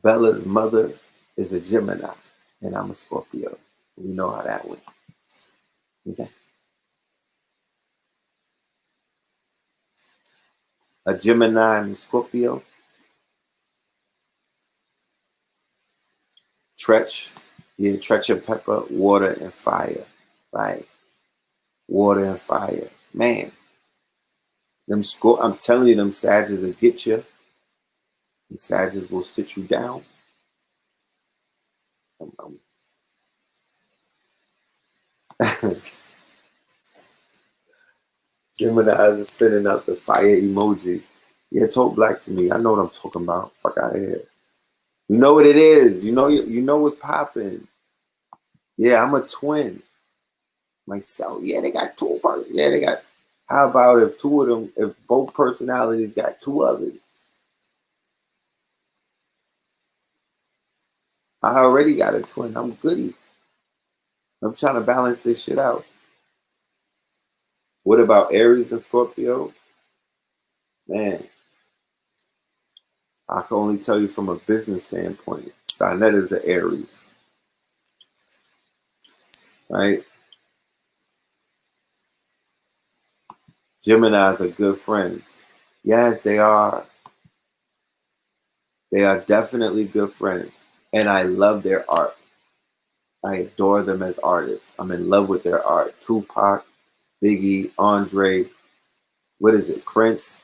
Bella's mother is a Gemini, and I'm a Scorpio. We know how that went. Okay. A Gemini and a Scorpio. Tretch. Yeah, Tretch and Pepper, water and fire. Right? Water and fire. Man. I'm telling you, them Sages will get you. Them Sages will sit you down. Gemini's is sending out the fire emojis. Yeah, talk black to me. I know what I'm talking about. Fuck out of here. You know what it is. You know what's popping. Yeah, I'm a twin. Myself. Yeah, they got 2 parts. Yeah, they got. How about if 2 of them, if both personalities got 2 others? I already got a twin. I'm goody. I'm trying to balance this shit out. What about Aries and Scorpio? Man, I can only tell you from a business standpoint. Sinetta is an Aries. Right? Geminis are good friends. Yes, they are. They are definitely good friends. And I love their art. I adore them as artists. I'm in love with their art. Tupac, Biggie, Andre, what is it, Prince,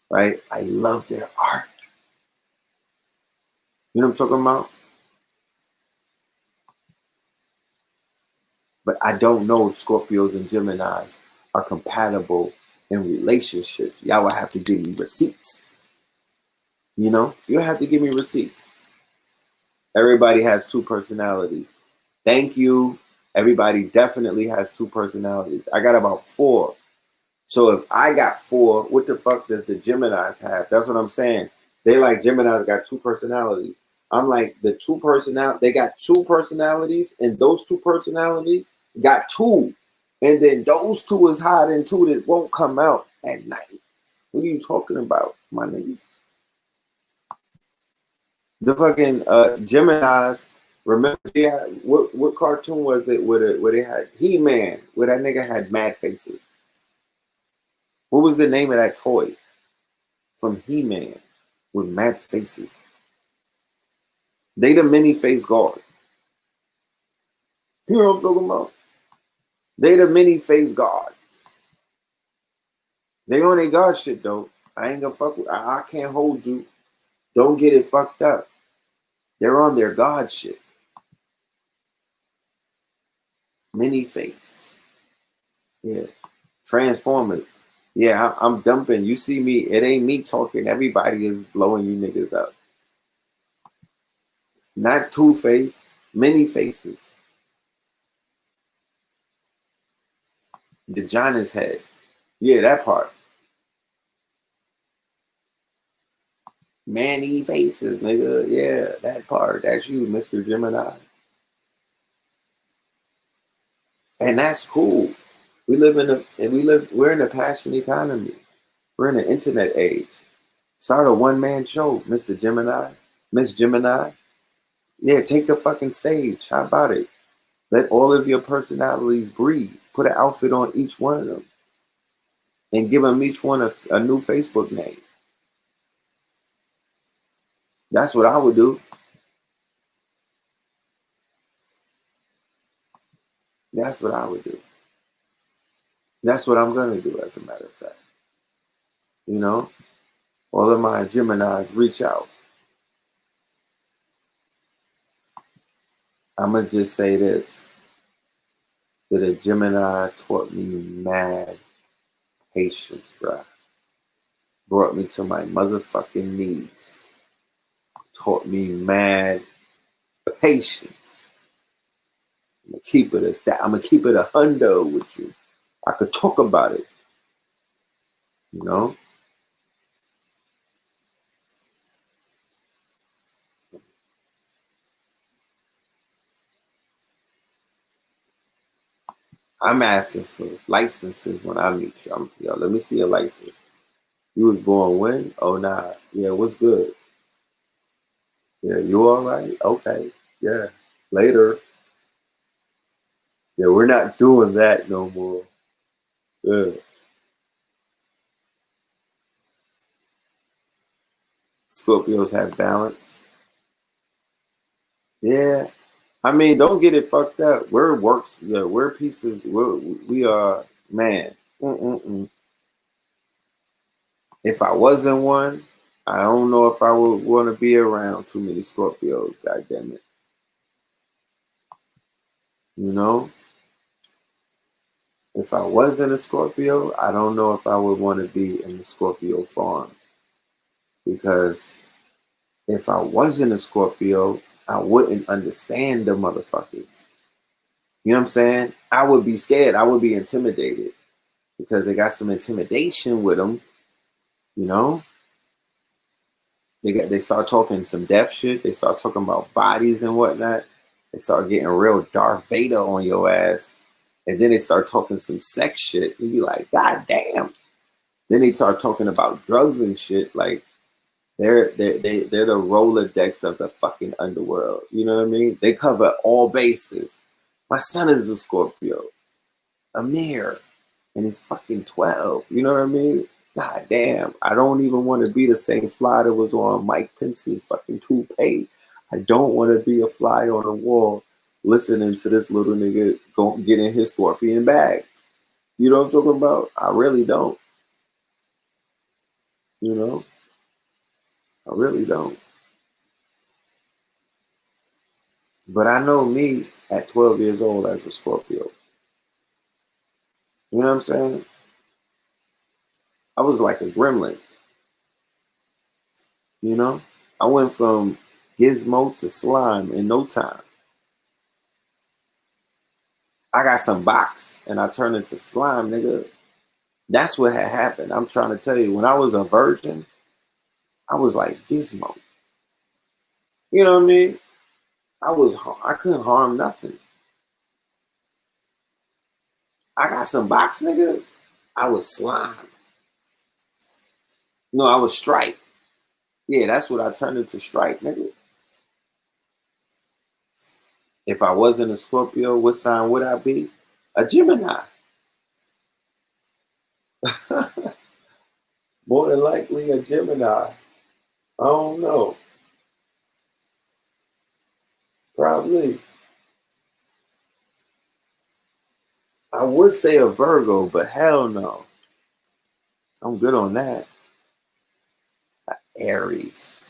right? I love their art. You know what I'm talking about? But I don't know if Scorpios and Geminis are compatible in relationships. Y'all will have to give me receipts. You know, you have to give me receipts. Everybody has 2 personalities. Thank you. Everybody definitely has 2 personalities. I got about 4. So if I got 4, what the fuck does the Geminis have? That's what I'm saying. They like Geminis got 2 personalities. I'm like they got 2 personalities, and those 2 personalities got 2. And then those 2 is hiding 2 that won't come out at night. What are you talking about, my niggas? The fucking Geminis. Remember, yeah, what cartoon was it where they had He-Man, where that nigga had mad faces? What was the name of that toy from He-Man with mad faces? They the many-face guard. You know what I'm talking about? They the many-face guard. They on their guard shit though. I ain't gonna fuck with. I can't hold you. Don't get it fucked up. They're on their God shit. Many-face. Yeah. Transformers. Yeah, I'm dumping. You see me, it ain't me talking. Everybody is blowing you niggas up. Not Two-Face, many faces. The Jonas head. Yeah, that part. Many faces, nigga. Yeah, that part. That's you, Mr. Gemini. And that's cool. We're in a passion economy. We're in an internet age. Start a one-man show, Mr. Gemini, Miss Gemini. Yeah, take the fucking stage. How about it? Let all of your personalities breathe. Put an outfit on each one of them. And give them each one a new Facebook name. That's what I would do. That's what I would do. That's what I'm going to do, as a matter of fact. You know? All of my Geminis, reach out. I'm going to just say this. That a Gemini taught me mad patience, bruh. Brought me to my motherfucking knees. Taught me mad patience. I'm gonna keep it a hundo with you. I could talk about it. You know? I'm asking for licenses when I meet you. Yo, let me see your license. You was born when? Oh, nah. Yeah, what's good? Yeah, you all right? Okay. Yeah. Later. Yeah, we're not doing that no more. Yeah. Scorpios have balance. Yeah. I mean, don't get it fucked up. We're works. Yeah, we're pieces. We are, man. Mm-mm-mm. If I wasn't one, I don't know if I would want to be around too many Scorpios. God damn it. You know? If I wasn't a Scorpio, I don't know if I would want to be in the Scorpio farm. Because if I wasn't a Scorpio, I wouldn't understand the motherfuckers. You know what I'm saying? I would be scared. I would be intimidated. Because they got some intimidation with them. You know? They start talking some death shit. They start talking about bodies and whatnot. They start getting real Darth Vader on your ass. And then they start talking some sex shit. You be like, God damn. Then they start talking about drugs and shit. Like they're the Rolodex of the fucking underworld. You know what I mean? They cover all bases. My son is a Scorpio. Amir. And he's fucking 12. You know what I mean? God damn. I don't even want to be the same fly that was on Mike Pence's fucking toupee. I don't want to be a fly on a wall listening to this little nigga go get in his scorpion bag. You know what I'm talking about? I really don't. You know? I really don't. But I know me at 12 years old as a Scorpio. You know what I'm saying? I was like a gremlin. You know? I went from gizmo to slime in no time. I got some box and I turned into slime, nigga. That's what had happened. I'm trying to tell you, when I was a virgin, I was like Gizmo. You know what I mean? I couldn't harm nothing. I got some box, nigga. I was slime. No, I was strike. Yeah, that's what I turned into, strike, nigga. If I wasn't a Scorpio, what sign would I be? A Gemini. More than likely a Gemini. I don't know. Probably. I would say a Virgo, but hell no. I'm good on that. Aries.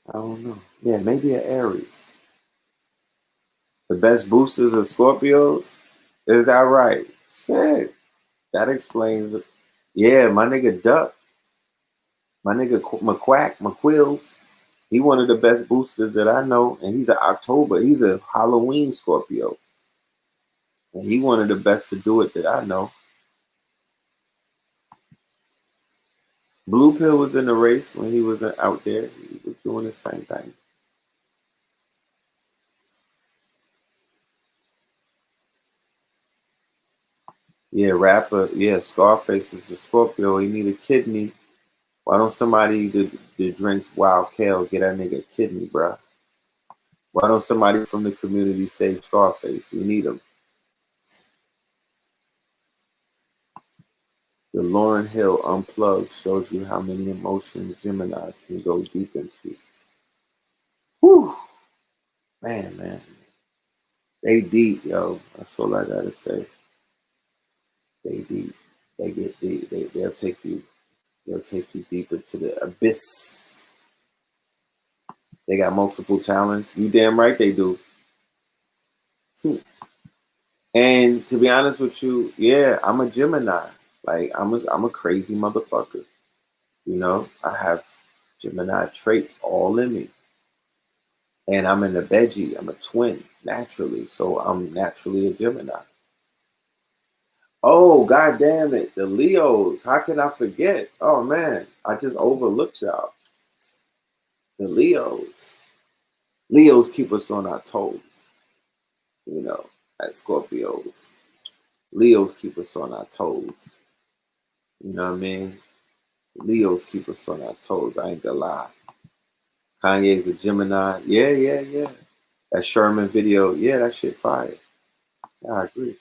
I don't know. Yeah, maybe an Aries. The best boosters are Scorpios? Is that right? Shit. That explains it. Yeah, my nigga Duck. My nigga McQuills. He one of the best boosters that I know. And he's he's a Halloween Scorpio. And he one of the best to do it that I know. Blue Pill was in the race when he was out there. He was doing his thing. Yeah, rapper. Yeah, Scarface is a Scorpio. He need a kidney. Why don't somebody that drinks wild kale get that nigga a kidney, bruh? Why don't somebody from the community save Scarface? We need him. The Lauryn Hill Unplugged shows you how many emotions Geminis can go deep into. Whew. Man. They deep, yo. That's all I gotta say. They deep. They get deep. They'll take you deep into the abyss. They got multiple talents. You damn right they do. And to be honest with you, yeah, I'm a Gemini. Like I'm a crazy motherfucker. You know, I have Gemini traits all in me. And I'm in the veggie. I'm a twin naturally. So I'm naturally a Gemini. Oh, god damn it. The Leos. How can I forget? Oh man. I just overlooked y'all. The Leos. Leos keep us on our toes. You know, as Scorpios. Leos keep us on our toes. You know what I mean? Leos keep us on our toes. I ain't gonna lie. Kanye's a Gemini. Yeah. That Sherman video. Yeah, that shit fire. Yeah, I agree.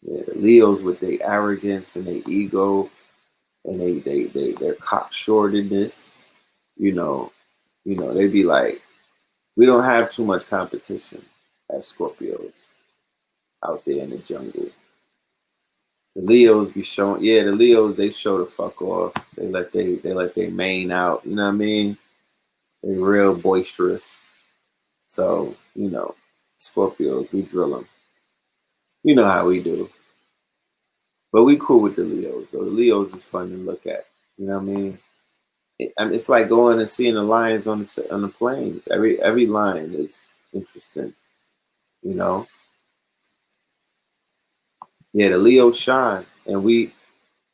Yeah, the Leos with their arrogance and their ego and their cocksuredness, you know, they be like, we don't have too much competition as Scorpios out there in the jungle. The Leos be showing, yeah, the Leos, they show the fuck off. They let their mane out, you know what I mean? They real boisterous. So, Scorpios, we drill them. You know how we do. But we cool with the Leos, though. The Leos is fun to look at. You know what I mean? It's like going and seeing the lions on the plains. Every lion is interesting. You know? Yeah, the Leos shine. And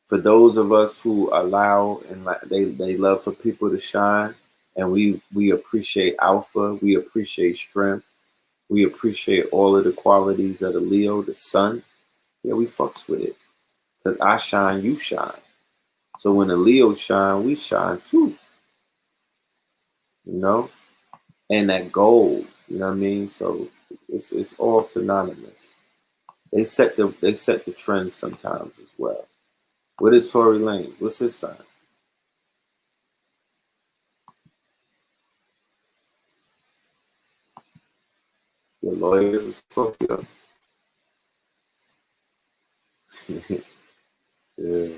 for those of us who allow and they love for people to shine, and we appreciate alpha, we appreciate strength, we appreciate all of the qualities of the Leo, the sun. Yeah, we fucks with it. Because I shine, you shine. So when the Leos shine, we shine too. You know? And that gold, you know what I mean? So it's all synonymous. They set the trend sometimes as well. What is Tory Lane? What's his sign? Your lawyer is a Scorpio. Yeah.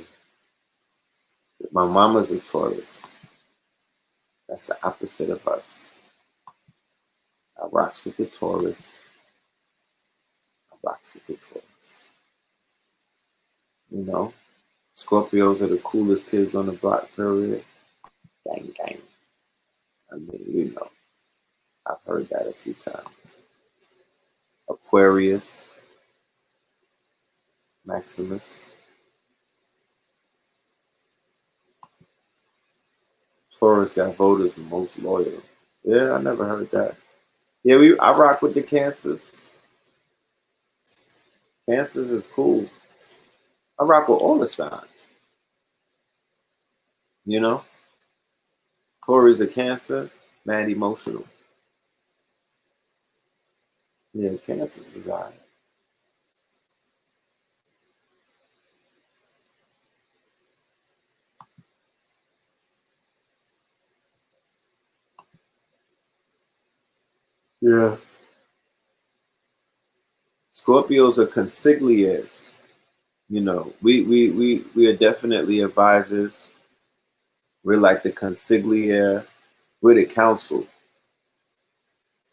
My mama's a Taurus. That's the opposite of us. I rocks with the Taurus. I rocks with the Taurus. You know? Scorpios are the coolest kids on the block, period. Gang. I mean, I've heard that a few times. Aquarius, Maximus. Taurus got voters most loyal. Yeah, I never heard that. Yeah, I rock with the Cancers. Cancers is cool. I rock with all the signs. You know, Tori's a Cancer, mad emotional. Yeah, Cancer is alright. Yeah. Scorpios are consigliers. You know, we are definitely advisors. We're like the consigliere. We're the counsel.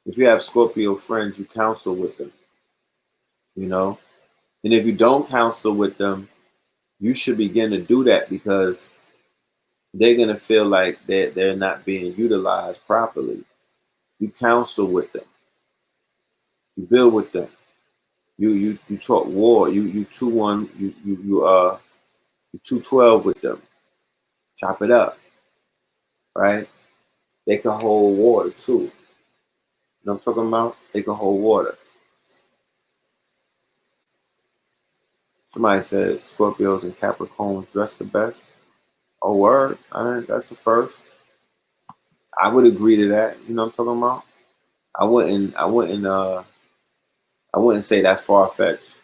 If you have Scorpio friends, you counsel with them. You know, and if you don't counsel with them, you should begin to do that because they're gonna feel like they're not being utilized properly. You counsel with them. You build with them. You talk war. You 2-1. You 2-12 with them. Chop it up, right? They can hold water too. You know what I'm talking about? They can hold water. Somebody said Scorpios and Capricorns dress the best. Oh, word. That's the first. I would agree to that. You know what I'm talking about? I wouldn't say that's far fetched.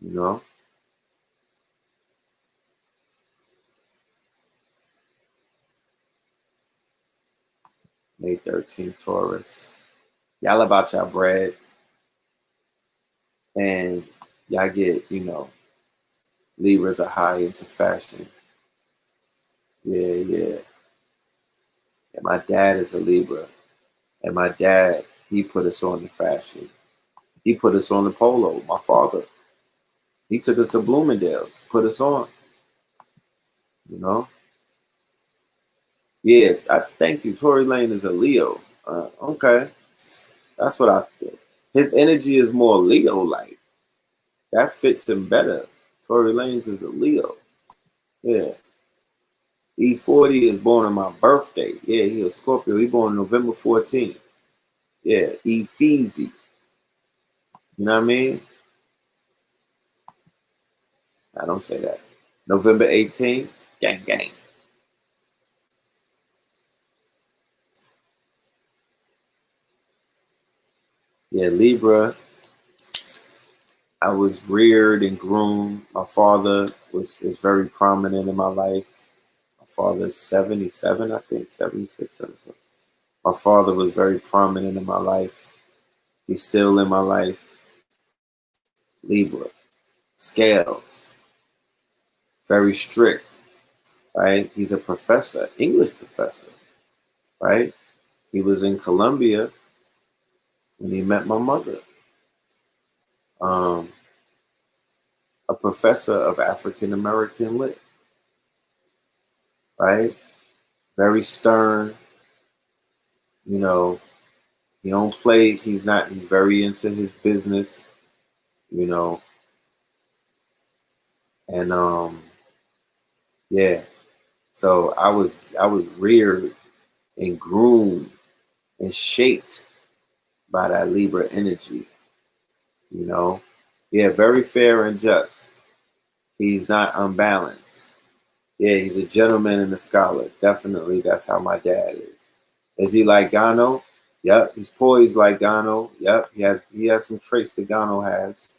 You know? May 13th, Taurus. Y'all about y'all bread. And y'all get, Libras are high into fashion. Yeah. And my dad is a Libra. And my dad, he put us on the fashion. He put us on the polo. My father, he took us to Bloomingdale's, put us on. You know? Yeah, I thank you. Tory Lane is a Leo. Okay. That's what I think. His energy is more Leo-like. That fits him better. Tory Lanez is a Leo. Yeah. E40 is born on my birthday. Yeah, he a Scorpio. He born November 14th. Yeah, Ephesi. You know what I mean? I don't say that. November 18th, gang. Yeah, Libra. I was reared and groomed. My father is very prominent in my life. My father's 77, I think, 76, 77. My father was very prominent in my life. He's still in my life. Libra. Scales. Very strict, right? He's a professor, English professor, right? He was in Colombia when he met my mother. A professor of African American lit, right? Very stern, you know, he don't play, he's very into his business, you know, and yeah. So I was reared and groomed and shaped by that Libra energy, you know. Yeah, very fair and just. He's not unbalanced. Yeah, he's a gentleman and a scholar. Definitely, that's how my dad is. Is he like Gano? Yep. He's poised like Gano. Yep. He has some traits that Gano has.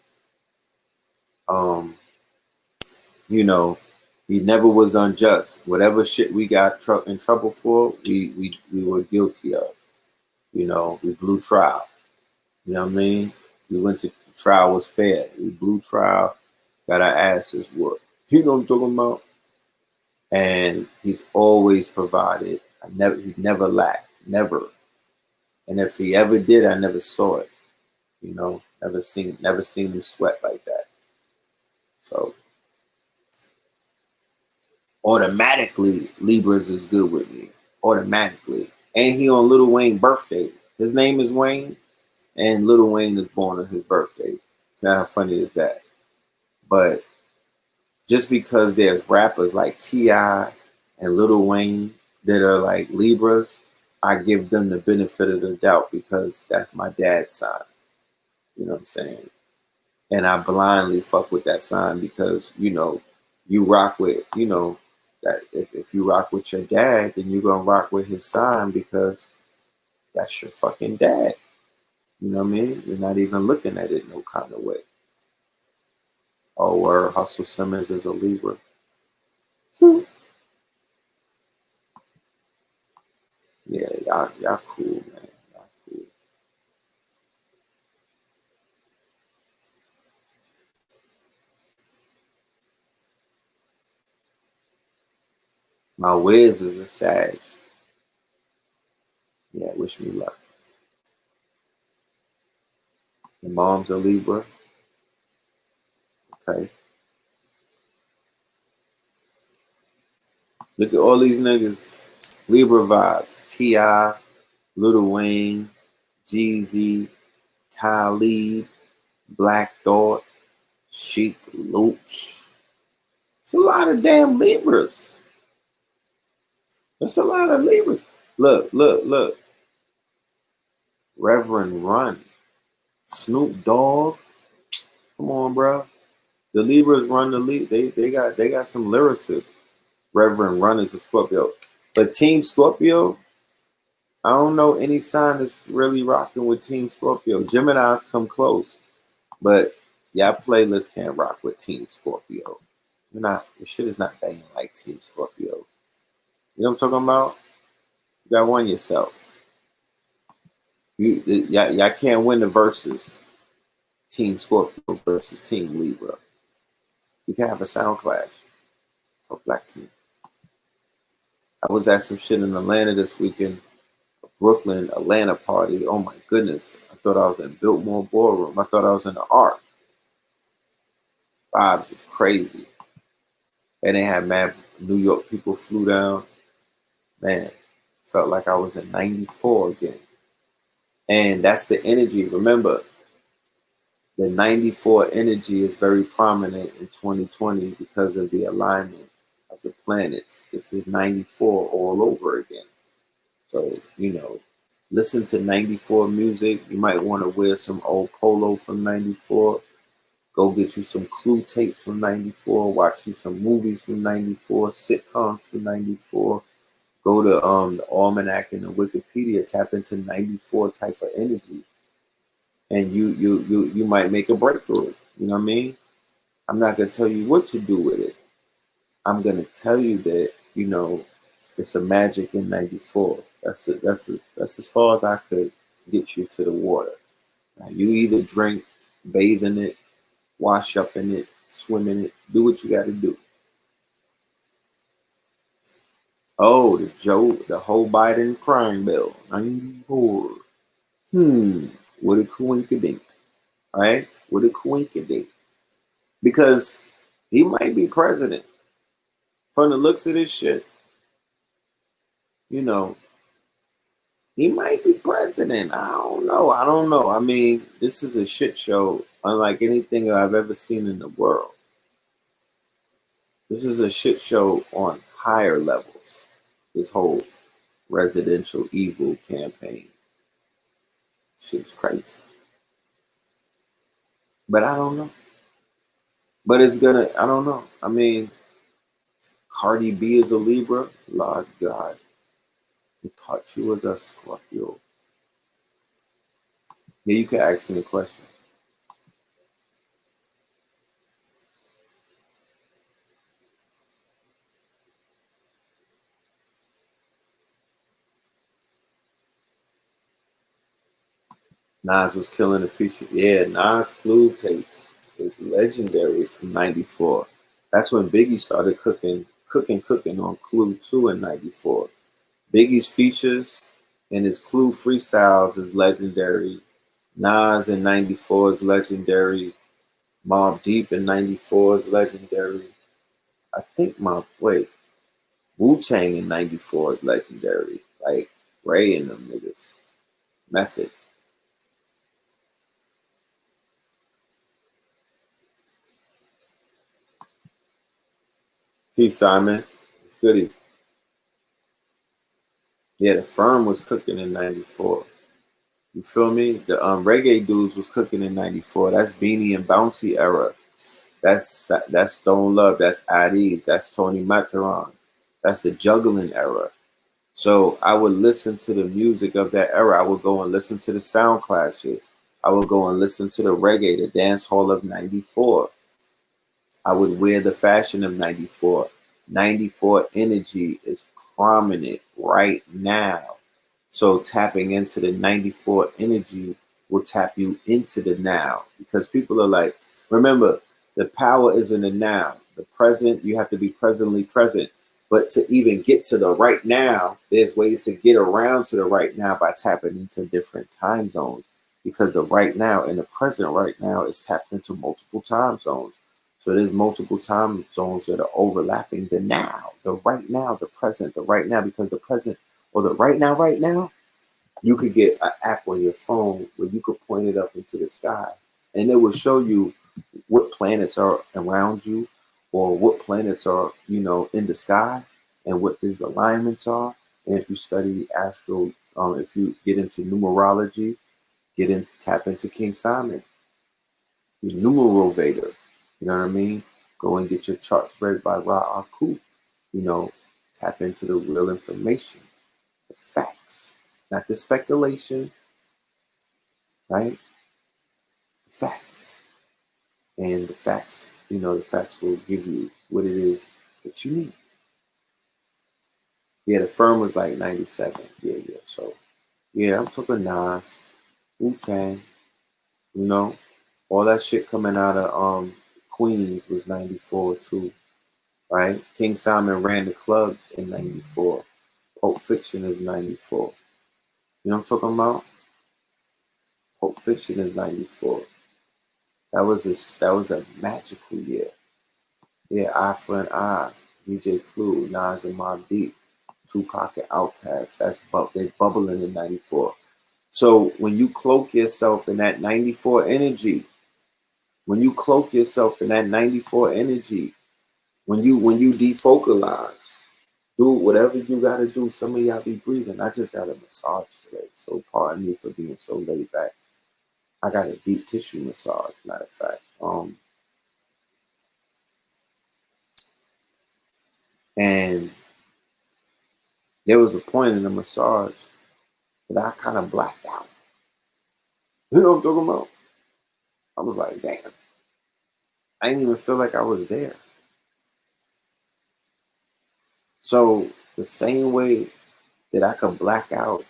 Um, you know, he never was unjust. Whatever shit we got in trouble for, we were guilty of. You know, we blew trial. You know what I mean? We went to the trial was fair. We blew trial, got our asses whooped. You know what I'm talking about? And he's always provided. He never lacked, never. And if he ever did, I never saw it. You know, never seen him sweat like that. So automatically, Libras is good with me. Automatically, and he on Lil Wayne's birthday. His name is Wayne, and Lil Wayne is born on his birthday. Now, how funny is that? But just because there's rappers like T.I. and Lil Wayne that are like Libras, I give them the benefit of the doubt because that's my dad's side. You know what I'm saying? And I blindly fuck with that sign because, you know, you rock with, you know, that if you rock with your dad, then you're going to rock with his sign because that's your fucking dad. You know what I mean? You're not even looking at it no kind of way. Oh, where Hustle Simmons is a Libra. Yeah, y'all cool, man. Y'all cool. My Wiz is a Sag. Yeah, wish me luck. Your mom's a Libra. Okay. Look at all these niggas. Libra vibes. T.I., Lil Wayne, Jeezy, Talib, Black Thought, Sheik Luke. It's a lot of damn Libras. It's a lot of Libras. Look. Reverend Run. Snoop Dogg. Come on, bro. The Libras run the league. They got some lyricists. Reverend Run is a Scorpio. But Team Scorpio, I don't know any sign that's really rocking with Team Scorpio. Gemini's come close. But y'all playlist can't rock with Team Scorpio. Your shit is not banging like Team Scorpio. You know what I'm talking about? You gotta win yourself. Y'all can't win the versus Team Scorpio versus Team Libra. You can have a sound clash. Talk black to me. I was at some shit in Atlanta this weekend. A Brooklyn, Atlanta party. Oh my goodness. I thought I was in Biltmore Ballroom. I thought I was in the art. Vibes was crazy. And they had mad New York people flew down. Man, felt like I was in 94 again. And that's the energy. Remember, the 94 energy is very prominent in 2020 because of the alignment of the planets. This is 94 all over again. So, you know, listen to 94 music. You might want to wear some old polo from 94. Go get you some Clue tape from 94. Watch you some movies from 94. Sitcoms from 94. Go to the Almanac and the Wikipedia. Tap into 94 type of energy. And you might make a breakthrough. You know what I mean? I'm not gonna tell you what to do with it. I'm gonna tell you that, you know, it's a magic in 94. That's as far as I could get you to the water. Now, you either drink, bathe in it, wash up in it, swim in it, do what you gotta do. Oh, the whole Biden crime bill, 94. What a coinkydink, right? What a coinkydink. Because he might be president. From the looks of this shit, you know, he might be president. I don't know. I mean, this is a shit show unlike anything I've ever seen in the world. This is a shit show on higher levels. This whole residential evil campaign. Shit's crazy. But I don't know. But I don't know. I mean, Cardi B is a Libra. Lord God. I thought she was a Scorpio. Yeah, you can ask me a question. Nas was killing the feature. Yeah, Nas Clue tapes is legendary from 94. That's when Biggie started cooking on Clue 2 in 94. Biggie's features and his Clue freestyles is legendary. Nas in 94 is legendary. Mobb Deep in 94 is legendary. I think Wu-Tang in 94 is legendary. Like Ray and them niggas. Method. Peace, Simon. It's goody. Yeah, the firm was cooking in 94. You feel me? The reggae dudes was cooking in '94. That's Beanie and Bounty era. That's Stone Love. That's Addies. That's Tony Matterhorn. That's the juggling era. So I would listen to the music of that era. I would go and listen to the sound clashes. I would go and listen to the reggae, the dance hall of '94. I would wear the fashion of '94. '94 energy is prominent right now. So tapping into the '94 energy will tap you into the now, because people are like, remember, the power is in the now. The present, you have to be presently present. But to even get to the right now, there's ways to get around to the right now by tapping into different time zones, because the right now and the present right now is tapped into multiple time zones. So there's multiple time zones that are overlapping the now, the right now, the present, the right now, because the present or the right now, you could get an app on your phone where you could point it up into the sky and it will show you what planets are around you or what planets are, in the sky and what these alignments are. And if you study the astral, if you get into numerology, tap into King Simon, the numerovator. You know what I mean? Go and get your charts read by Ra Aku. Tap into the real information, the facts, not the speculation, right? The facts. And the facts, the facts will give you what it is that you need. Yeah, the firm was like 97. Yeah. So, yeah, I'm talking Nas, Wu-Tang, all that shit coming out of Queens was 94 too, right? King Simon ran the clubs in 94. Pulp Fiction is 94. You know what I'm talking about? Pulp Fiction is 94. That was a magical year. Yeah, Eye for an Eye, DJ Clue, Nas and Mobb Deep, Tupac and Outkast. They bubbling in 94. So when you cloak yourself in that 94 energy, when you defocalize, do whatever you gotta do. Some of y'all be breathing. I just got a massage today, so pardon me for being so laid back. I got a deep tissue massage, matter of fact. And there was a point in the massage that I kind of blacked out. You know what I'm talking about? I was like, damn. I didn't even feel like I was there. So the same way that I could black out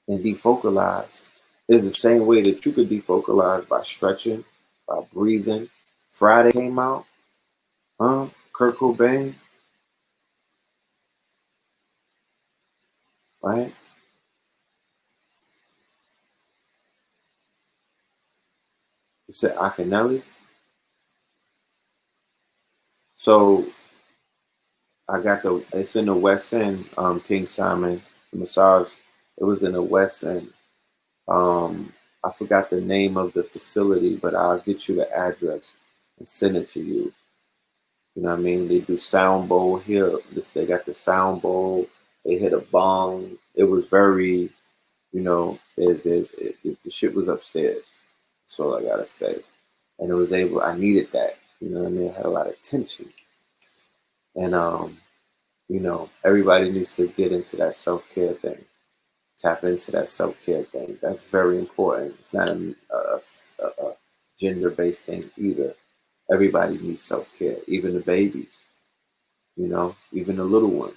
and defocalize is the same way that you could defocalize by stretching, by breathing. Friday came out, Kurt Cobain, right? You said Akinelli. So it's in the West End, King Simon, the massage. It was in the West End. I forgot the name of the facility, but I'll get you the address and send it to you. You know what I mean? They do sound bowl here. They got the sound bowl. They hit a bong. It was very, the shit was upstairs. That's all I gotta say. And I needed that. You know what I mean? I had a lot of tension. And, everybody needs to get into that self-care thing. Tap into that self-care thing. That's very important. It's not a gender-based thing either. Everybody needs self-care, even the babies, even the little ones.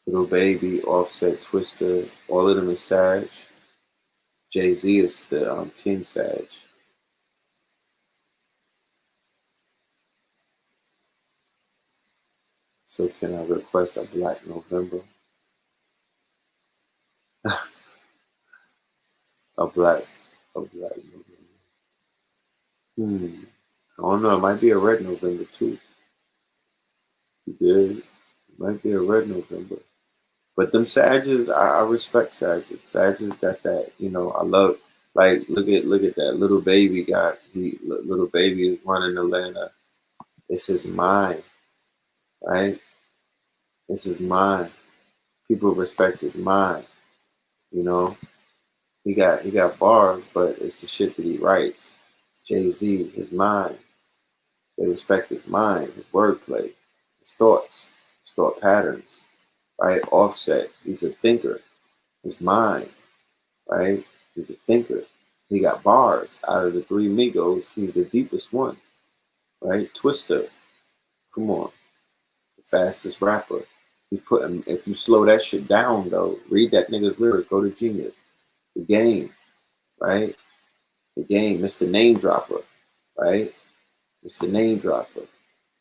Little Baby, Offset, Twister, all of them is Sag. Jay-Z is the King Sag. So can I request a Black November? a black November. I don't know. It might be a Red November too. Yeah, it might be a Red November. But them Sages, I respect Sages. Sages got that, I love. Like, look at that Little Baby guy. Little Baby is running Atlanta. It's his mind, right? It's his mind. People respect his mind. You know, he got bars, but it's the shit that he writes. Jay-Z, his mind. They respect his mind, his wordplay, his thoughts, his thought patterns, right? Offset, he's a thinker. His mind, right? He's a thinker. He got bars. Out of the three Migos, he's the deepest one, right? Twister, come on, the fastest rapper. He's putting, if you slow that shit down though, read that nigga's lyrics, go to Genius. The Game, right? The Game, Mr. Name Dropper, right? Mr. Name Dropper.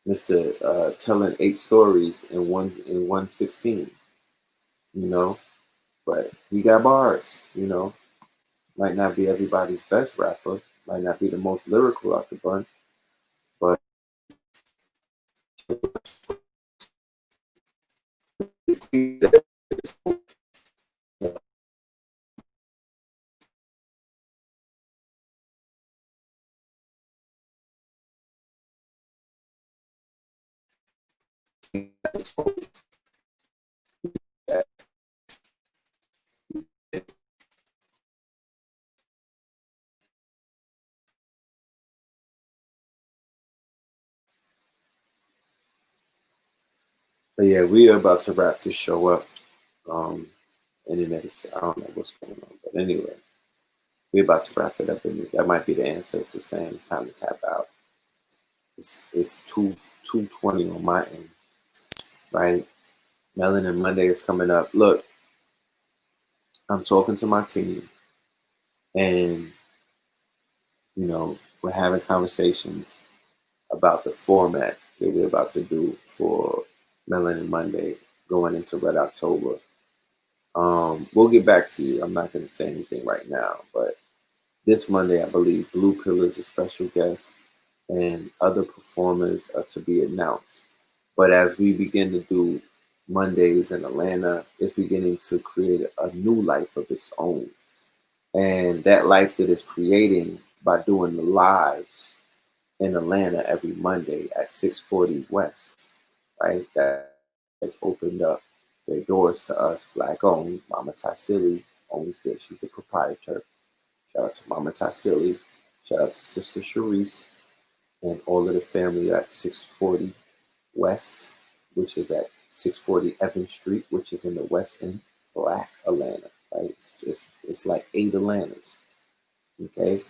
Mr. Telling 8 stories in 116, you know, but he got bars, you know. Might not be everybody's best rapper, might not be the most lyrical out the bunch, but yeah, we are about to wrap this show up. Internet is, I don't know what's going on, but anyway, we're about to wrap it up. And that might be the ancestors saying it's time to tap out. It's 2:20 on my end, right? Melanin Monday is coming up. Look, I'm talking to my team, and you know, we're having conversations about the format that we're about to do for Melanin Monday going into Red October. We'll get back to you. I'm not going to say anything right now, but this Monday, I believe Blue Pill is a special guest and other performers are to be announced. But as we begin to do Mondays in Atlanta, it's beginning to create a new life of its own. And that life that it's creating by doing the lives in Atlanta every Monday at 640 West, right? That has opened up their doors to us, Black owned. Mama Tassili owns this. She's the proprietor. Shout out to Mama Tassili. Shout out to Sister Sharice and all of the family at 640 West, which is at 640 Evans Street, which is in the West End, Black Atlanta, right? It's like 8 Atlantas, okay?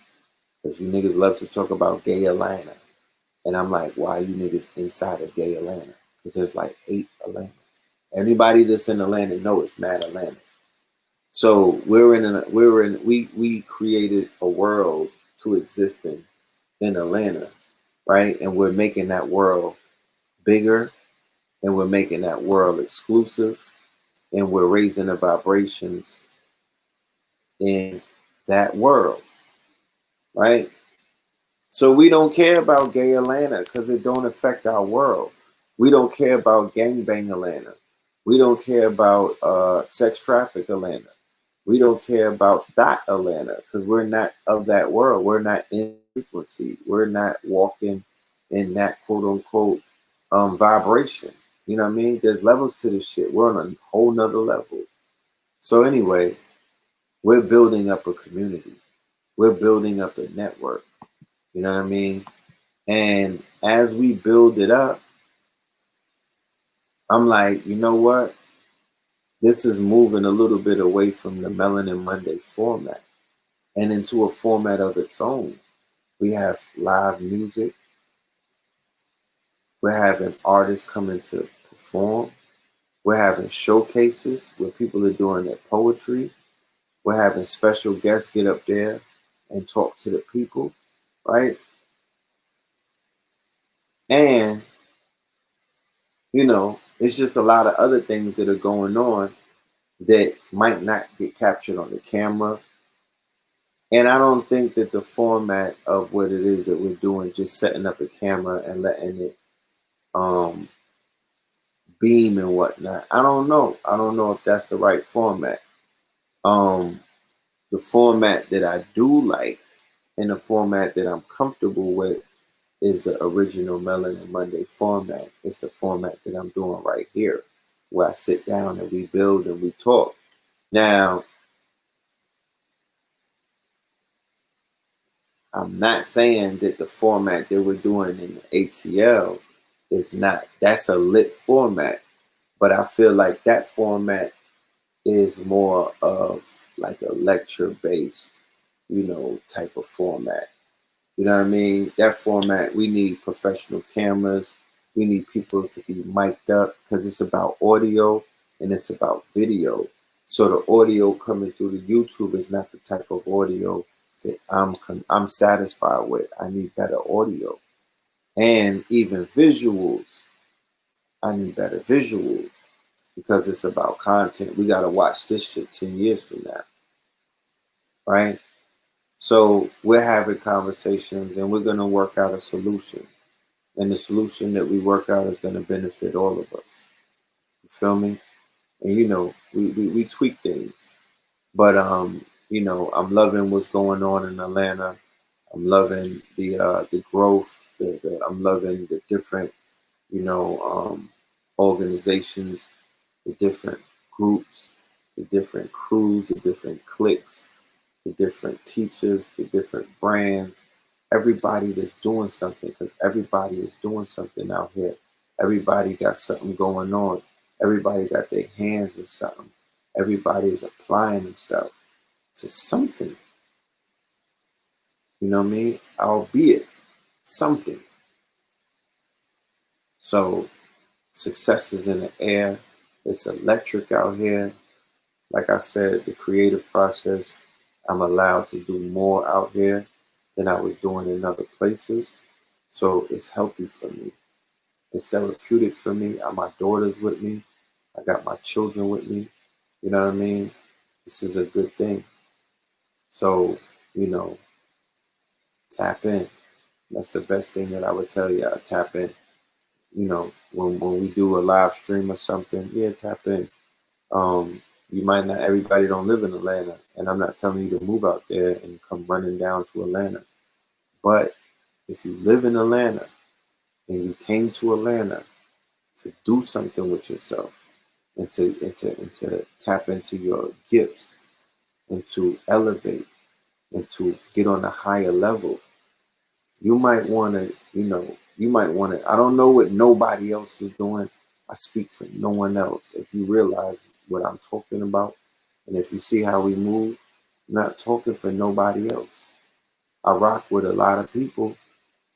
Because you niggas love to talk about gay Atlanta. And I'm like, why are you niggas inside of gay Atlanta? Because there's like 8 Atlantas. Everybody that's in Atlanta knows it's mad Atlantas. So we created a world to exist in Atlanta, right? And we're making that world bigger, and we're making that world exclusive, and we're raising the vibrations in that world, right? So we don't care about gay Atlanta because it don't affect our world. We don't care about gangbang Atlanta. We don't care about sex traffic Atlanta. We don't care about that Atlanta because we're not of that world. We're not in frequency. We're not walking in that quote unquote vibration. You know what I mean? There's levels to this shit. We're on a whole nother level. So anyway, we're building up a community. We're building up a network. You know what I mean? And as we build it up, I'm like, you know what? This is moving a little bit away from the Melanin Monday format and into a format of its own. We have live music. We're having artists coming to perform. We're having showcases where people are doing their poetry. We're having special guests get up there and talk to the people, right? And, you know, it's just a lot of other things that are going on that might not get captured on the camera. And I don't think that the format of what it is that we're doing, just setting up a camera and letting it beam and whatnot, I don't know. I don't know if that's the right format. The format that I do like and the format that I'm comfortable with is the original Melanin Monday format. It's the format that I'm doing right here. where I sit down and we build and we talk. Now, I'm not saying that the format that we're doing in the ATL is not, that's a lit format, but I feel like that format is more of like a lecture based, type of format. You know what I mean? That format, we need professional cameras. We need people to be mic'd up because it's about audio and it's about video. So the audio coming through the YouTube is not the type of audio that I'm satisfied with. I need better audio and even visuals. I need better visuals because it's about content. We got to watch this shit 10 years from now, right? So we're having conversations and we're going to work out a solution. And the solution that we work out is going to benefit all of us. You feel me? And we tweak things. But I'm loving what's going on in Atlanta. I'm loving the growth. I'm loving the different, organizations, the different groups, the different crews, the different cliques, the different teachers, the different brands, everybody that's doing something, because everybody is doing something out here. Everybody got something going on. Everybody got their hands in something. Everybody is applying themselves to something. You know what I mean? Albeit something. So success is in the air. It's electric out here. Like I said, the creative process, I'm allowed to do more out here than I was doing in other places. So it's healthy for me. It's therapeutic for me. My daughter's with me. I got my children with me. You know what I mean? This is a good thing. So, tap in. That's the best thing that I would tell you. Tap in. When we do a live stream or something, yeah, tap in. You might not, everybody don't live in Atlanta, and I'm not telling you to move out there and come running down to Atlanta. But if you live in Atlanta and you came to Atlanta to do something with yourself and to tap into your gifts and to elevate and to get on a higher level, you might want to, I don't know what nobody else is doing. I speak for no one else. If you realize what I'm talking about, and if you see how we move, I'm not talking for nobody else. I rock with a lot of people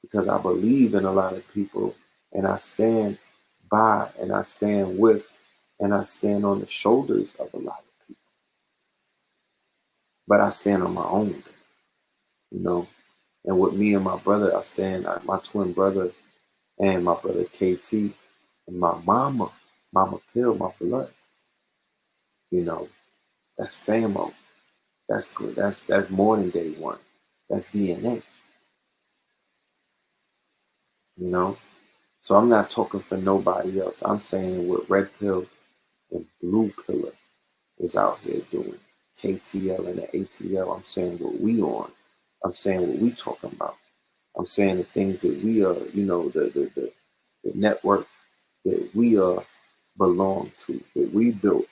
because I believe in a lot of people, and I stand by and I stand with and I stand on the shoulders of a lot of people. But I stand on my own, And with me and my brother, I stand, my twin brother and my brother KT and my mama Pill, my blood. That's famo. That's good. That's more than day one. That's DNA. So I'm not talking for nobody else. I'm saying what Red Pill and Blue Pillar is out here doing. KTL and the ATL. I'm saying what we on. I'm saying what we talking about. I'm saying the things that we are, the network that we belong to, that we built.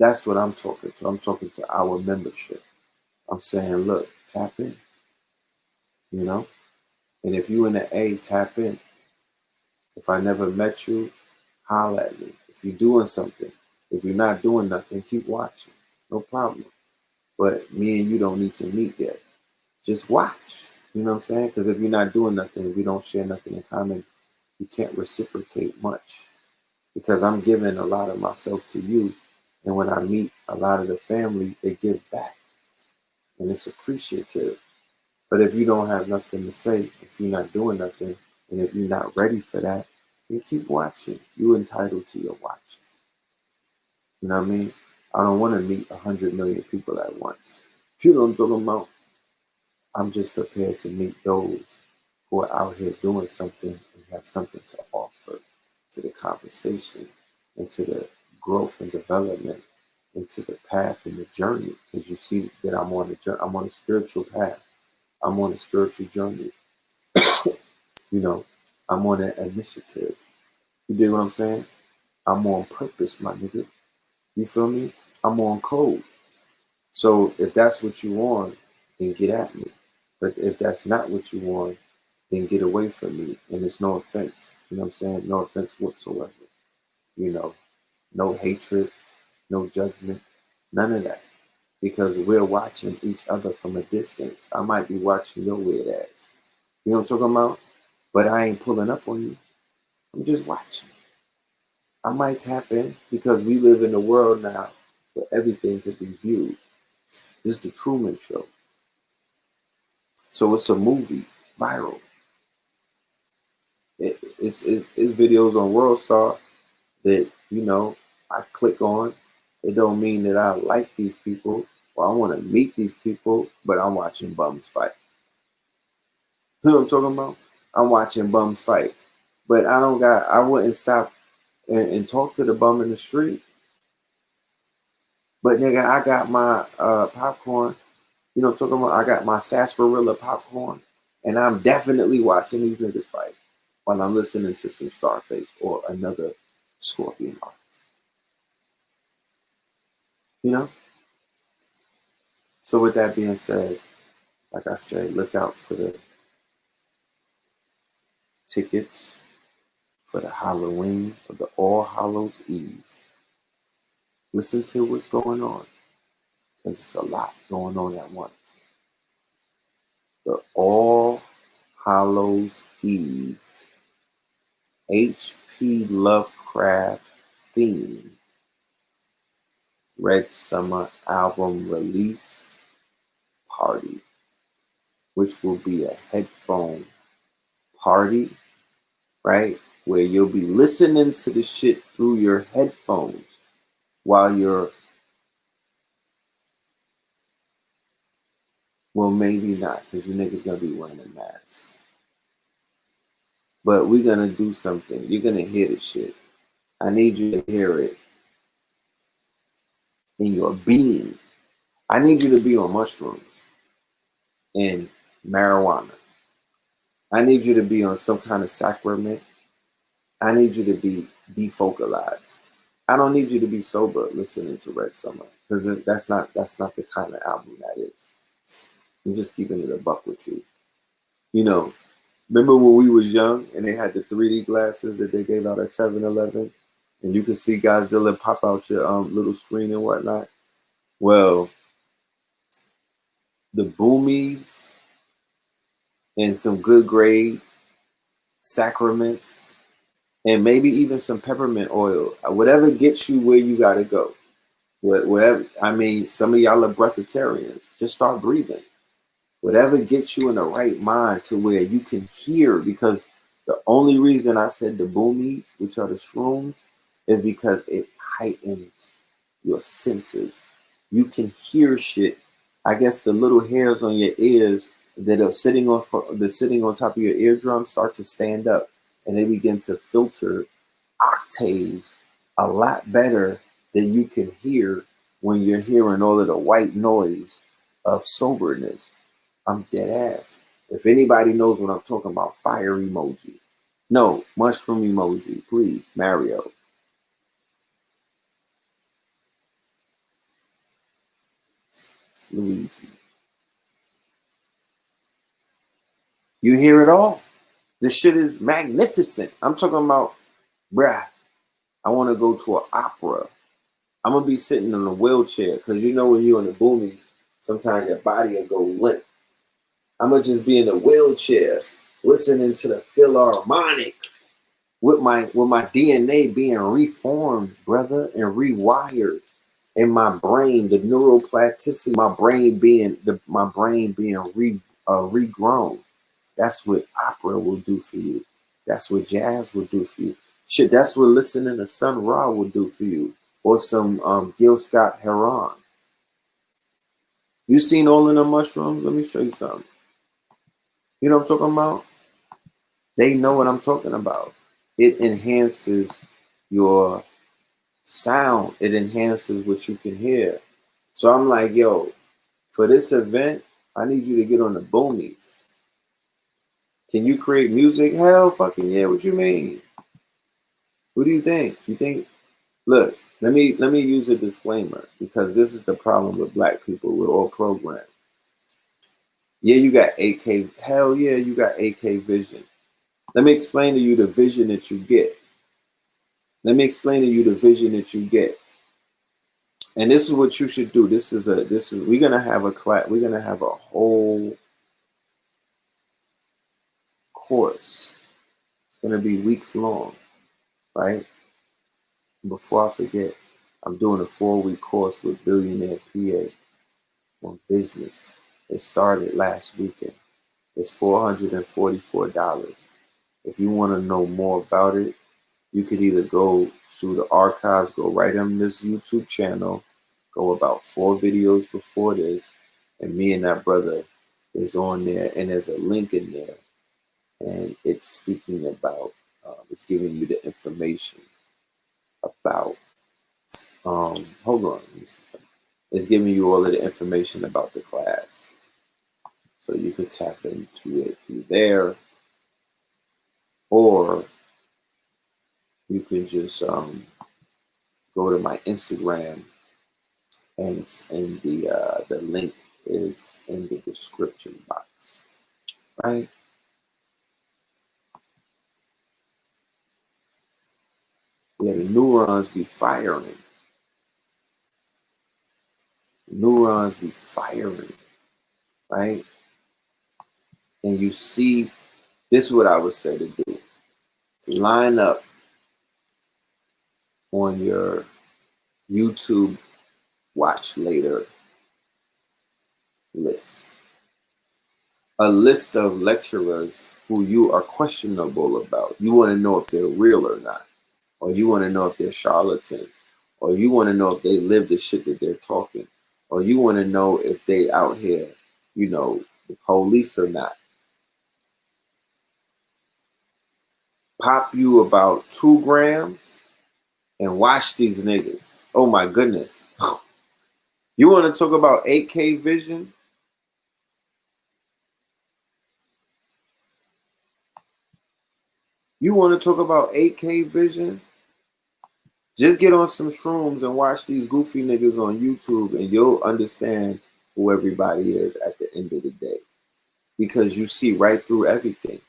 That's what I'm talking to. I'm talking to our membership. I'm saying, look, tap in, And if you in the A, tap in. If I never met you, holler at me. If you're doing something, if you're not doing nothing, keep watching. No problem. But me and you don't need to meet yet. Just watch. You know what I'm saying? Because if you're not doing nothing, we don't share nothing in common, you can't reciprocate much. Because I'm giving a lot of myself to you. And when I meet a lot of the family, they give back. And it's appreciative. But if you don't have nothing to say, if you're not doing nothing, and if you're not ready for that, then keep watching. You're entitled to your watching. You know what I mean? I don't want to meet 100 million people at once. You know what I'm talking about? I'm just prepared to meet those who are out here doing something and have something to offer to the conversation and to the growth and development and to the path and the journey. Because you see that I'm on a journey. I'm on a spiritual path. I'm on a spiritual journey. I'm on an initiative. You dig what I'm saying? I'm on purpose, my nigga. You feel me? I'm on code. So if that's what you want, then get at me. But if that's not what you want, then get away from me. And it's no offense. You know what I'm saying? No offense whatsoever. You know, no hatred, no judgment, none of that. Because we're watching each other from a distance. I might be watching your weird ass. You know what I'm talking about? But I ain't pulling up on you. I'm just watching. I might tap in because we live in a world now where everything could be viewed. This is the Truman Show. So it's a movie, viral. It's videos on World Star that, you know, I click on. It don't mean that I like these people or I want to meet these people, but I'm watching bums fight. You know what I'm talking about? I'm watching bums fight. But I wouldn't stop and talk to the bum in the street. But nigga, I got my popcorn. You know what I'm talking about? I got my sarsaparilla popcorn. And I'm definitely watching these niggas fight while I'm listening to some Starface or another Scorpion artist. You know? So with that being said, like I said, look out for the tickets for the Halloween or the All Hallows Eve. Listen to what's going on, because it's a lot going on at once. The All Hallows Eve H.P. Lovecraft theme Red Summer album release party, which will be a headphone party, right? Where you'll be listening to the shit through your headphones while you're, well, maybe not, because you niggas gonna be wearing a mask. But we're gonna do something. You're gonna hear the shit. I need you to hear it in your being. I need you to be on mushrooms and marijuana. I need you to be on some kind of sacrament. I need you to be defocalized. I don't need you to be sober listening to Red Summer, because that's not the kind of album that is. I'm just keeping it a buck with you. You know, remember when we was young and they had the 3D glasses that they gave out at 7-Eleven, and you could see Godzilla pop out your little screen and whatnot? Well, the Boomies and some good grade sacraments and maybe even some peppermint oil, whatever gets you where you gotta go. Whatever, I mean, some of y'all are breatharians. Just start breathing. Whatever gets you in the right mind to where you can hear, because the only reason I said the boomies, which are the shrooms, is because it heightens your senses. You can hear shit. I guess the little hairs on your ears that are sitting on top of your eardrum start to stand up, and they begin to filter octaves a lot better than you can hear when you're hearing all of the white noise of soberness. I'm dead ass. If anybody knows what I'm talking about, fire emoji. No, mushroom emoji, please, Mario. Luigi. You hear it all? This shit is magnificent. I'm talking about, bruh, I want to go to an opera. I'm going to be sitting in a wheelchair, because you know when you're in the boomies, sometimes your body will go limp. I'm going to just be in a wheelchair listening to the Philharmonic with my DNA being reformed, brother, and rewired. In my brain, the neuroplasticity, my brain being regrown. That's what opera will do for you. That's what jazz will do for you. Shit, that's what listening to Sun Ra will do for you. Or some Gil Scott Heron. You seen all of the mushrooms? Let me show you something. You know what I'm talking about? They know what I'm talking about. It enhances your sound. It enhances what you can hear. So I'm like, yo, for this event, I need you to get on the boomies. Can you create music? Hell fucking yeah, what you mean? What do you think? You think Look, let me use a disclaimer, because this is the problem with black people. We're all programmed. Yeah, you got AK. Hell yeah, you got AK vision. Let me explain to you the vision that you get. Let me explain to you the vision that you get. And this is what you should do. We're gonna have a class. We're gonna have a whole course. It's gonna be weeks long, right? Before I forget, I'm doing a 4-week course with Billionaire PA on business. It started last weekend. It's $444. If you want to know more about it, you could either go to the archives, go right on this YouTube channel, go about 4 videos before this, and me and that brother is on there, and there's a link in there, and it's speaking about, it's giving you the information about, hold on, it's giving you all of the information about the class. So you could tap into it through there, or you can just go to my Instagram, and it's in the link is in the description box, right? Yeah, the neurons be firing. Neurons be firing, right? And you see, this is what I would say to do. Line up on your YouTube watch later list a list of lecturers who you are questionable about. You want to know if they're real or not, or you want to know if they're charlatans, or you want to know if they live the shit that they're talking, or you want to know if they out here, the police or not. Pop you about 2 grams and watch these niggas. Oh my goodness. You want to talk about 8K vision? You want to talk about 8K vision? Just get on some shrooms and watch these goofy niggas on YouTube, and you'll understand who everybody is at the end of the day. Because you see right through everything.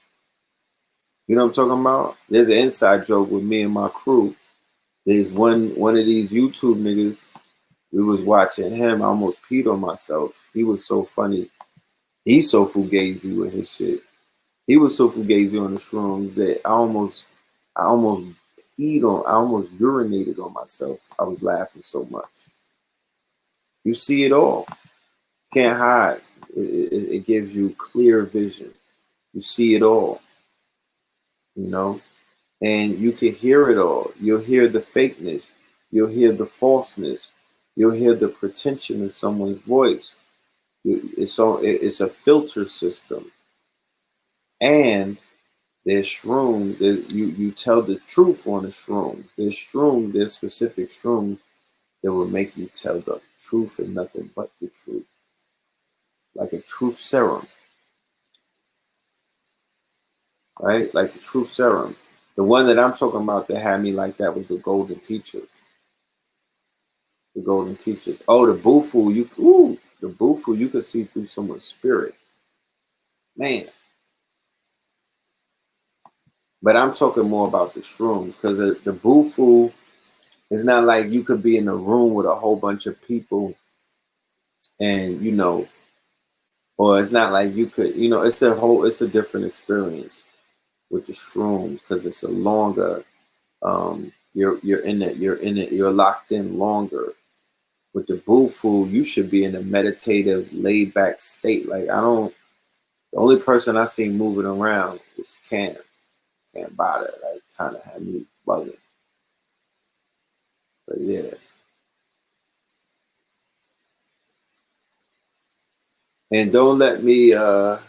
You know what I'm talking about? There's an inside joke with me and my crew. There's one of these YouTube niggas. We was watching him. I almost peed on myself. He was so funny. He's so fugazi with his shit. He was so fugazi on the shrooms that I almost urinated on myself. I was laughing so much. You see it all. Can't hide. It gives you clear vision. You see it all. And you can hear it all. You'll hear the fakeness. You'll hear the falseness. You'll hear the pretension in someone's voice. It's a filter system. And there's shrooms. You tell the truth on the shrooms. There's specific shrooms that will make you tell the truth and nothing but the truth. Like a truth serum. Right? Like the truth serum. The one that I'm talking about that had me like that was the Golden Teachers. The Golden Teachers. Oh, the Bufu. The Bufu, you could see through someone's spirit. Man. But I'm talking more about the shrooms, because the Bufu is not like you could be in a room with a whole bunch of people and, or it's not like you could, it's a different experience with the shrooms, because it's a longer, you're locked in longer. With the Bufu, you should be in a meditative, laid back state. Like, the only person I seen moving around was Cam Bada. Like, kind of had me bugging. But yeah. And don't let me, don't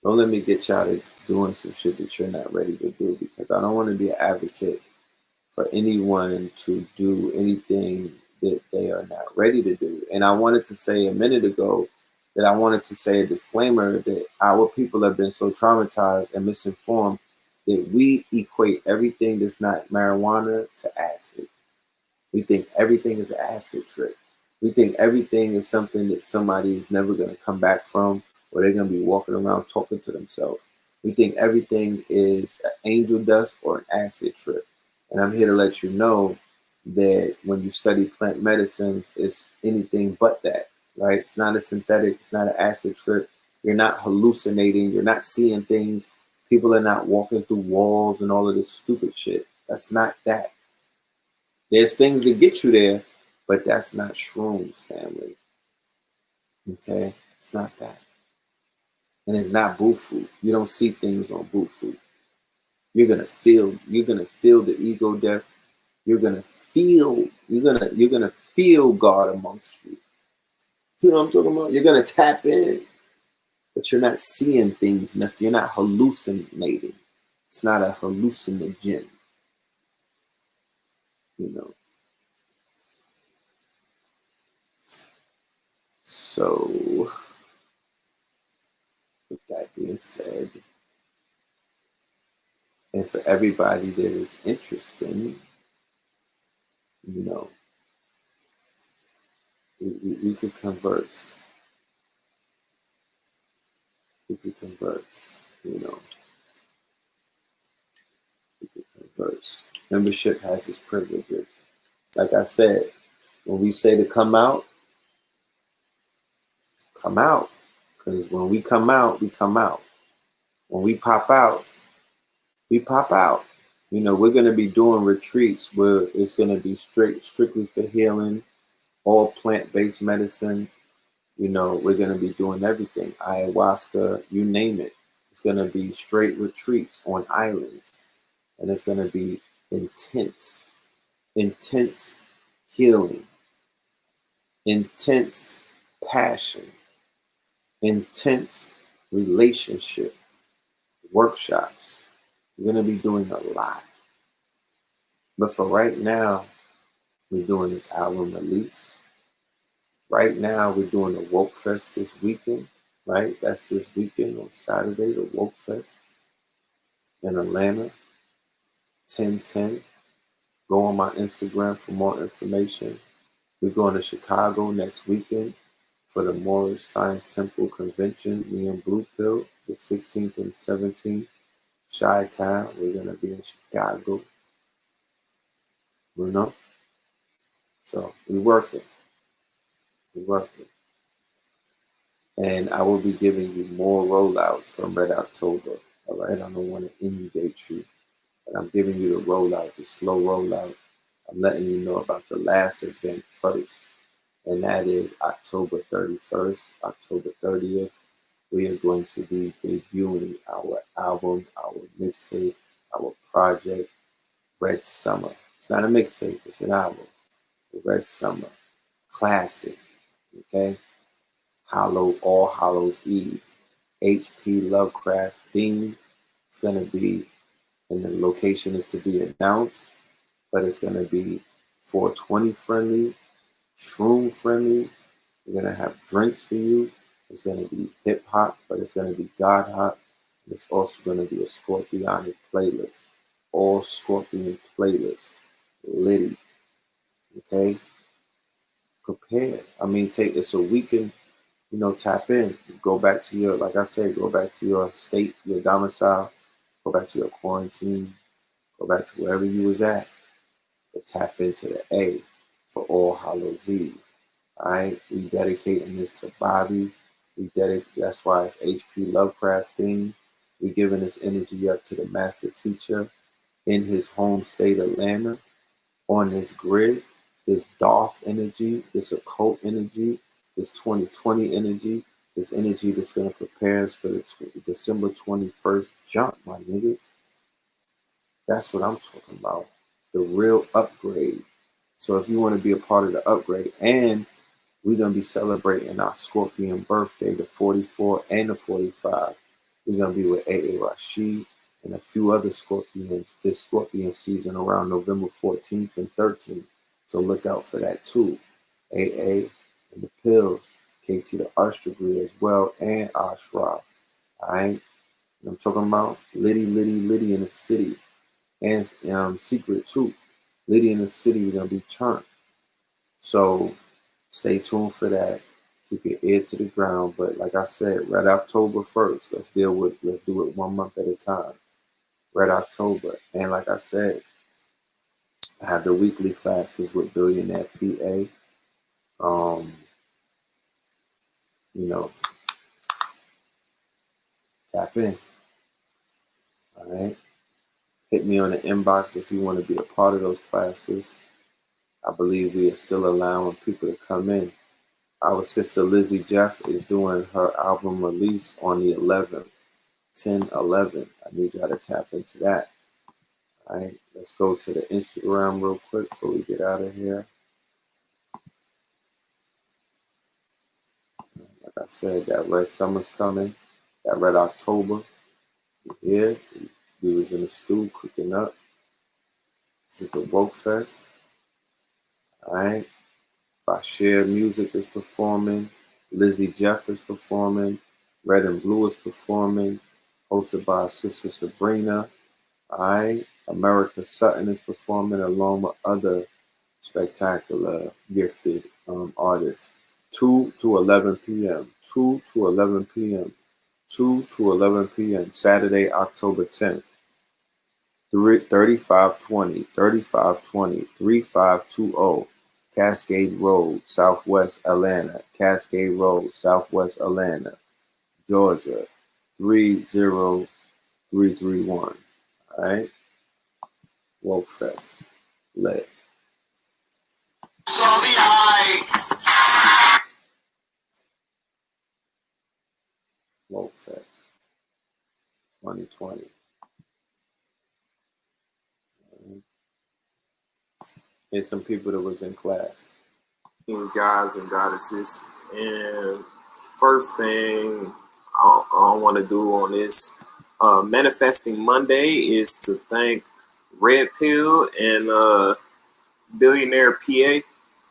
let me get y'all to doing some shit that you're not ready to do, because I don't want to be an advocate for anyone to do anything that they are not ready to do. And I wanted to say a minute ago that I wanted to say a disclaimer that our people have been so traumatized and misinformed that we equate everything that's not marijuana to acid. We think everything is an acid trip. We think everything is something that somebody is never going to come back from, or they're going to be walking around talking to themselves. We think everything is an angel dust or an acid trip. And I'm here to let you know that when you study plant medicines, it's anything but that, right? It's not a synthetic, it's not an acid trip. You're not hallucinating, you're not seeing things. People are not walking through walls and all of this stupid shit. That's not that. There's things that get you there, but that's not shrooms, family. Okay? It's not that. And it's not Bufu. You don't see things on Bufu. You're gonna feel the ego death. You're gonna feel God amongst you. You know what I'm talking about? You're gonna tap in, but you're not seeing things. You're not hallucinating. It's not a hallucinogen. You know. So with that being said, and for everybody that is interested, you know, we could converse. We could converse, you know. We could converse. Membership has its privileges. Like I said, when we say to come out, come out. Because when we come out, we come out. When we pop out, we pop out. You know, we're going to be doing retreats where it's going to be strictly for healing, all plant-based medicine. You know, we're going to be doing everything. Ayahuasca, you name it. It's going to be straight retreats on islands. And it's going to be intense healing, intense passion, intense relationship workshops. We're going to be doing a lot. But for right now, we're doing this album release. Right now, we're doing the Woke Fest this weekend, right? That's this weekend on Saturday, the Woke Fest in Atlanta, 10/10. Go on my Instagram for more information. We're going to Chicago next weekend for the Moorish Science Temple Convention, me and Blue Pill, the 16th and 17th. Chi-Town, we're going to be in Chicago. You know? So we're working. And I will be giving you more rollouts from Red October. All right, I don't want to inundate you, but I'm giving you the rollout, the slow rollout. I'm letting you know about the last event first, and that is October 31st, October 30th. We are going to be debuting our album, our mixtape, our project, Red Summer. It's not a mixtape, it's an album. Red Summer, classic, okay? All Hallows Eve, H.P. Lovecraft theme. It's going to be, and the location is to be announced, but it's going to be 420 friendly, shroom friendly. We're going to have drinks for you. It's going to be hip hop, but it's going to be God hop. It's also going to be a Scorpionic playlist, all Scorpion playlists, Liddy, okay? Prepare. I mean, it's a weekend. You know, tap in, go back to your, like I said, go back to your state, your domicile, go back to your quarantine, go back to wherever you was at, but tap into the A for All Hallows Eve. All right, we dedicating this to Bobby. That's why it's H.P. Lovecraft theme. We giving this energy up to the master teacher in his home state, Atlanta, on this grid, this Darth energy, this occult energy, this 2020 energy, this energy that's going to prepare us for the December 21st jump, my niggas. That's what I'm talking about. The real upgrade. So if you want to be a part of the upgrade, and we're going to be celebrating our Scorpion birthday, the 44 and the 45. We're going to be with A.A. Rashid and a few other Scorpions this Scorpion season around November 14th and 13th. So look out for that too. A.A. and the Pills, KT the Arch Degree as well, and Ashraf. All right? I'm talking about Liddy in the city. And Secret too. Liddy in the city, we're gonna be turned. So stay tuned for that. Keep your ear to the ground. But like I said, Red October 1st. Let's do it 1 month at a time. Red October. And like I said, I have the weekly classes with Billionaire PA. You know, tap in. All right. Hit me on the inbox if you want to be a part of those classes. I believe we are still allowing people to come in. Our sister Lizzie Jeff is doing her album release on the 11th, 10/11. I need y'all to tap into that. All right, let's go to the Instagram real quick before we get out of here. Like I said, that Red Summer's coming, that Red October. We're here. We was in the stew cooking up. This is the Woke Fest. All right. Bashir Music is performing. Lizzie Jeff is performing. Red and Blue is performing. Hosted by Sister Sabrina. Alright. America Sutton is performing along with other spectacular, gifted artists. 2 to 11 p.m. 2 to 11 p.m. 2 to 11 p.m. Saturday, October 10th. 3520 3520 Cascade Road, Southwest Atlanta. Cascade Road, Southwest Atlanta, Georgia, 30331. All right? Woke Fest. Lit. Woke Fest 2020. Here's some people that was in class. These guys and goddesses. And first thing I want to do on this Manifesting Monday is to thank Red Pill and Billionaire PA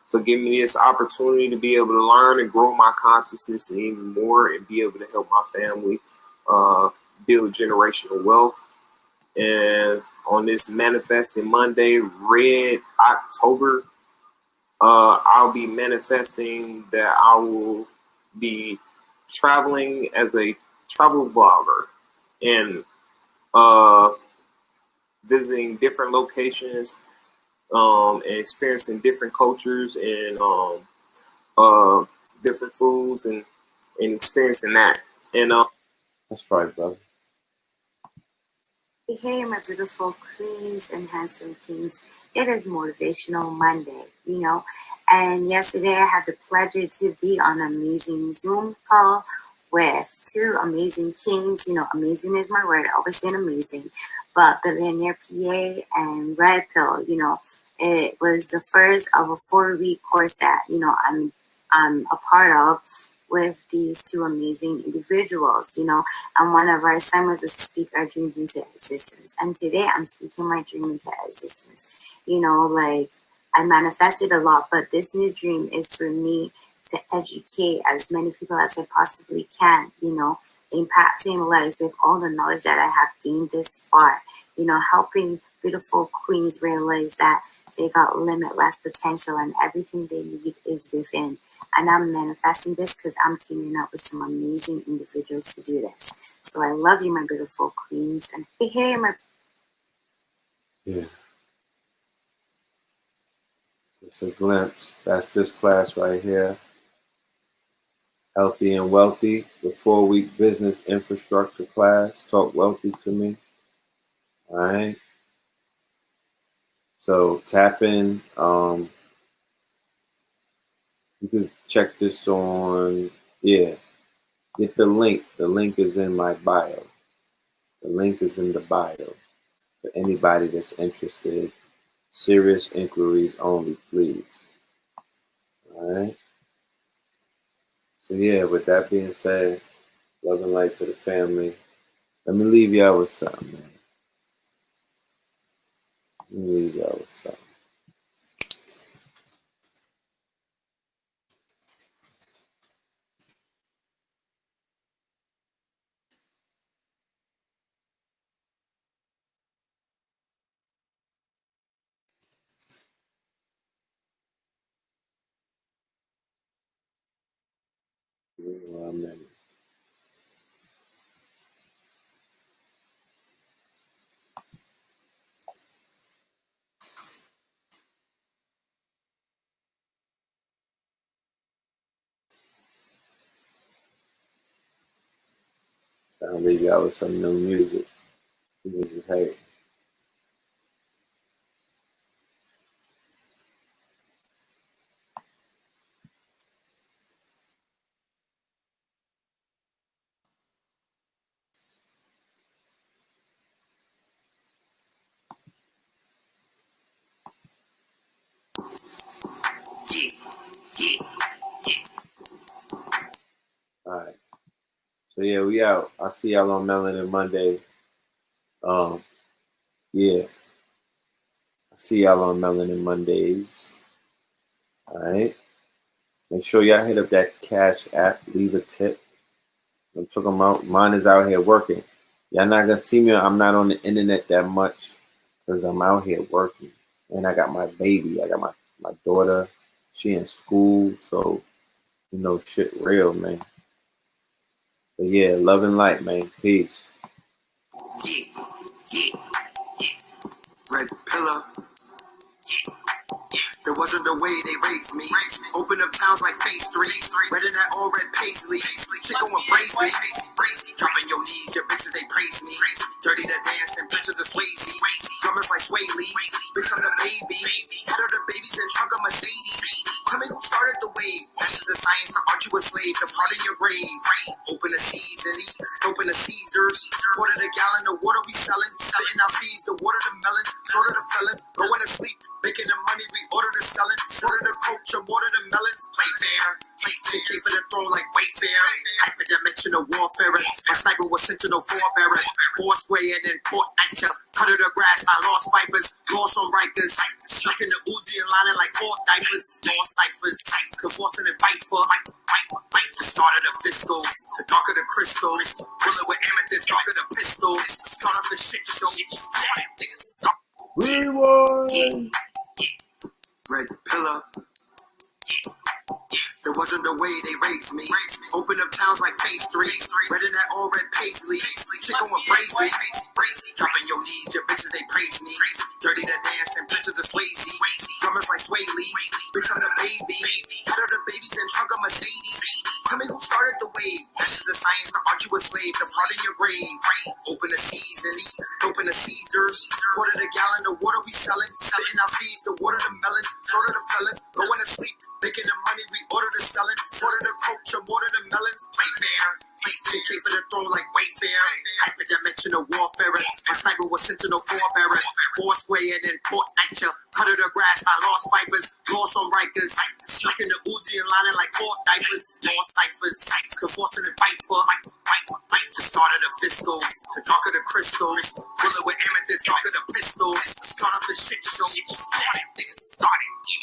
for giving me this opportunity to be able to learn and grow my consciousness even more and be able to help my family build generational wealth. And on this Manifesting Monday, Red October, I'll be manifesting that I will be traveling as a travel vlogger and visiting different locations and experiencing different cultures and different foods and experiencing that. And That's right, brother. Hey, my beautiful queens and handsome kings. It is Motivational Monday, And yesterday I had the pleasure to be on an amazing Zoom call with two amazing kings. Amazing is my word. I always say amazing. But Billionaire PA and Red Pill, it was the first of a 4-week course that, I'm a part of with these two amazing individuals, and one of our assignments was to speak our dreams into existence. And today I'm speaking my dream into existence. I manifested a lot, but this new dream is for me to educate as many people as I possibly can, impacting lives with all the knowledge that I have gained this far, helping beautiful queens realize that they got limitless potential and everything they need is within. And I'm manifesting this because I'm teaming up with some amazing individuals to do this. So I love you, my beautiful queens. And hey, my... Yeah. It's a glimpse. That's this class right here. Healthy and Wealthy, the 4-week business infrastructure class. Talk wealthy to me. All right. So tap in. You can check this on, get the link. The link is in my bio. The link is in the bio for anybody that's interested. Serious inquiries only, please. All right. So with that being said, love and light to the family. Let me leave y'all with something, man. Let me leave y'all with something. Amen. Trying to leave y'all with some new music. You just hate. Alright. So yeah, we out. I'll see y'all on Melanin Monday. Yeah. I'll see y'all on Melanin Mondays. Alright. Make sure y'all hit up that Cash app, leave a tip. I'm talking about mine is out here working. Y'all not gonna see me. I'm not on the internet that much because I'm out here working. And I got my baby. I got my daughter. She in school. So, you know, shit real, man. But yeah, love and light, man. Peace. Red pillar. That wasn't the way they raised me. Open up towns like phase 3. Red in that all red paisley. Chick going crazy. Dropping your knees, your bitches they praise me. Dirty to dance and bitches are Swayze. Drummers like Sway Lee. Bitch I'm the baby. Head of the babies and trunk of Mercedes. Tell me who started the wave. This is the science, the art you a slave. The part of your grave. Open the seasons. Open the Caesars. Quarter the gallon of water we selling. Spitting out seeds. The water the melons. Shorter the felons. Going to sleep. Making the money we order the selling. Order the coach and water the melons. Play fair. Play 10K for the throne like Wayfair. Hyperdimensional warfare. My sniper was sentinel forebearers. Foursquare and then Fort Nature. Cut of the grass. I lost vipers. Lost on Rikers. Striking the Uzi and lining like four diapers. Lost ciphers. Divorcing and fight for. The start of the fiscal. The dark of the crystals. Bullet with amethyst. Dark of the pistols. Start of the shit show. Niggas stop. Rewind. Red pillar. That wasn't the way they raised me. Open up towns like phase 3. Red in that all red paisley. Chick going crazy. Dropping your knees, your bitches they praise me. Dirty to dance and bitches are Swayze. Drummers like Sway Lee. Bitch I'm the baby. Head of the babies and trunk of Mercedes. Tell me who started the wave. This is the science, the art you a slave. The part of your grave. Open the seasons. Open the Caesars. Quarter the gallon of water we selling. Spitting out seeds. The water the melons. Shorter the felons. Going to sleep. Making the money we order the selling. Order the coach and water the melons. Play fair. Play 10K for the throne like Wayfair. Hyperdimensional warfare. My sniper was sentinel forebearers. Foursquare and then Fort Nature. Cut of the grass. I lost vipers. Lost on Rikers. Striking the Uzi and lining like four diapers. Lost ciphers. Divorcing and fight for. The start of the fiscal. The dark of the crystals. Bullet with amethyst. Dark of the pistols. Start of the shit show. Niggas started.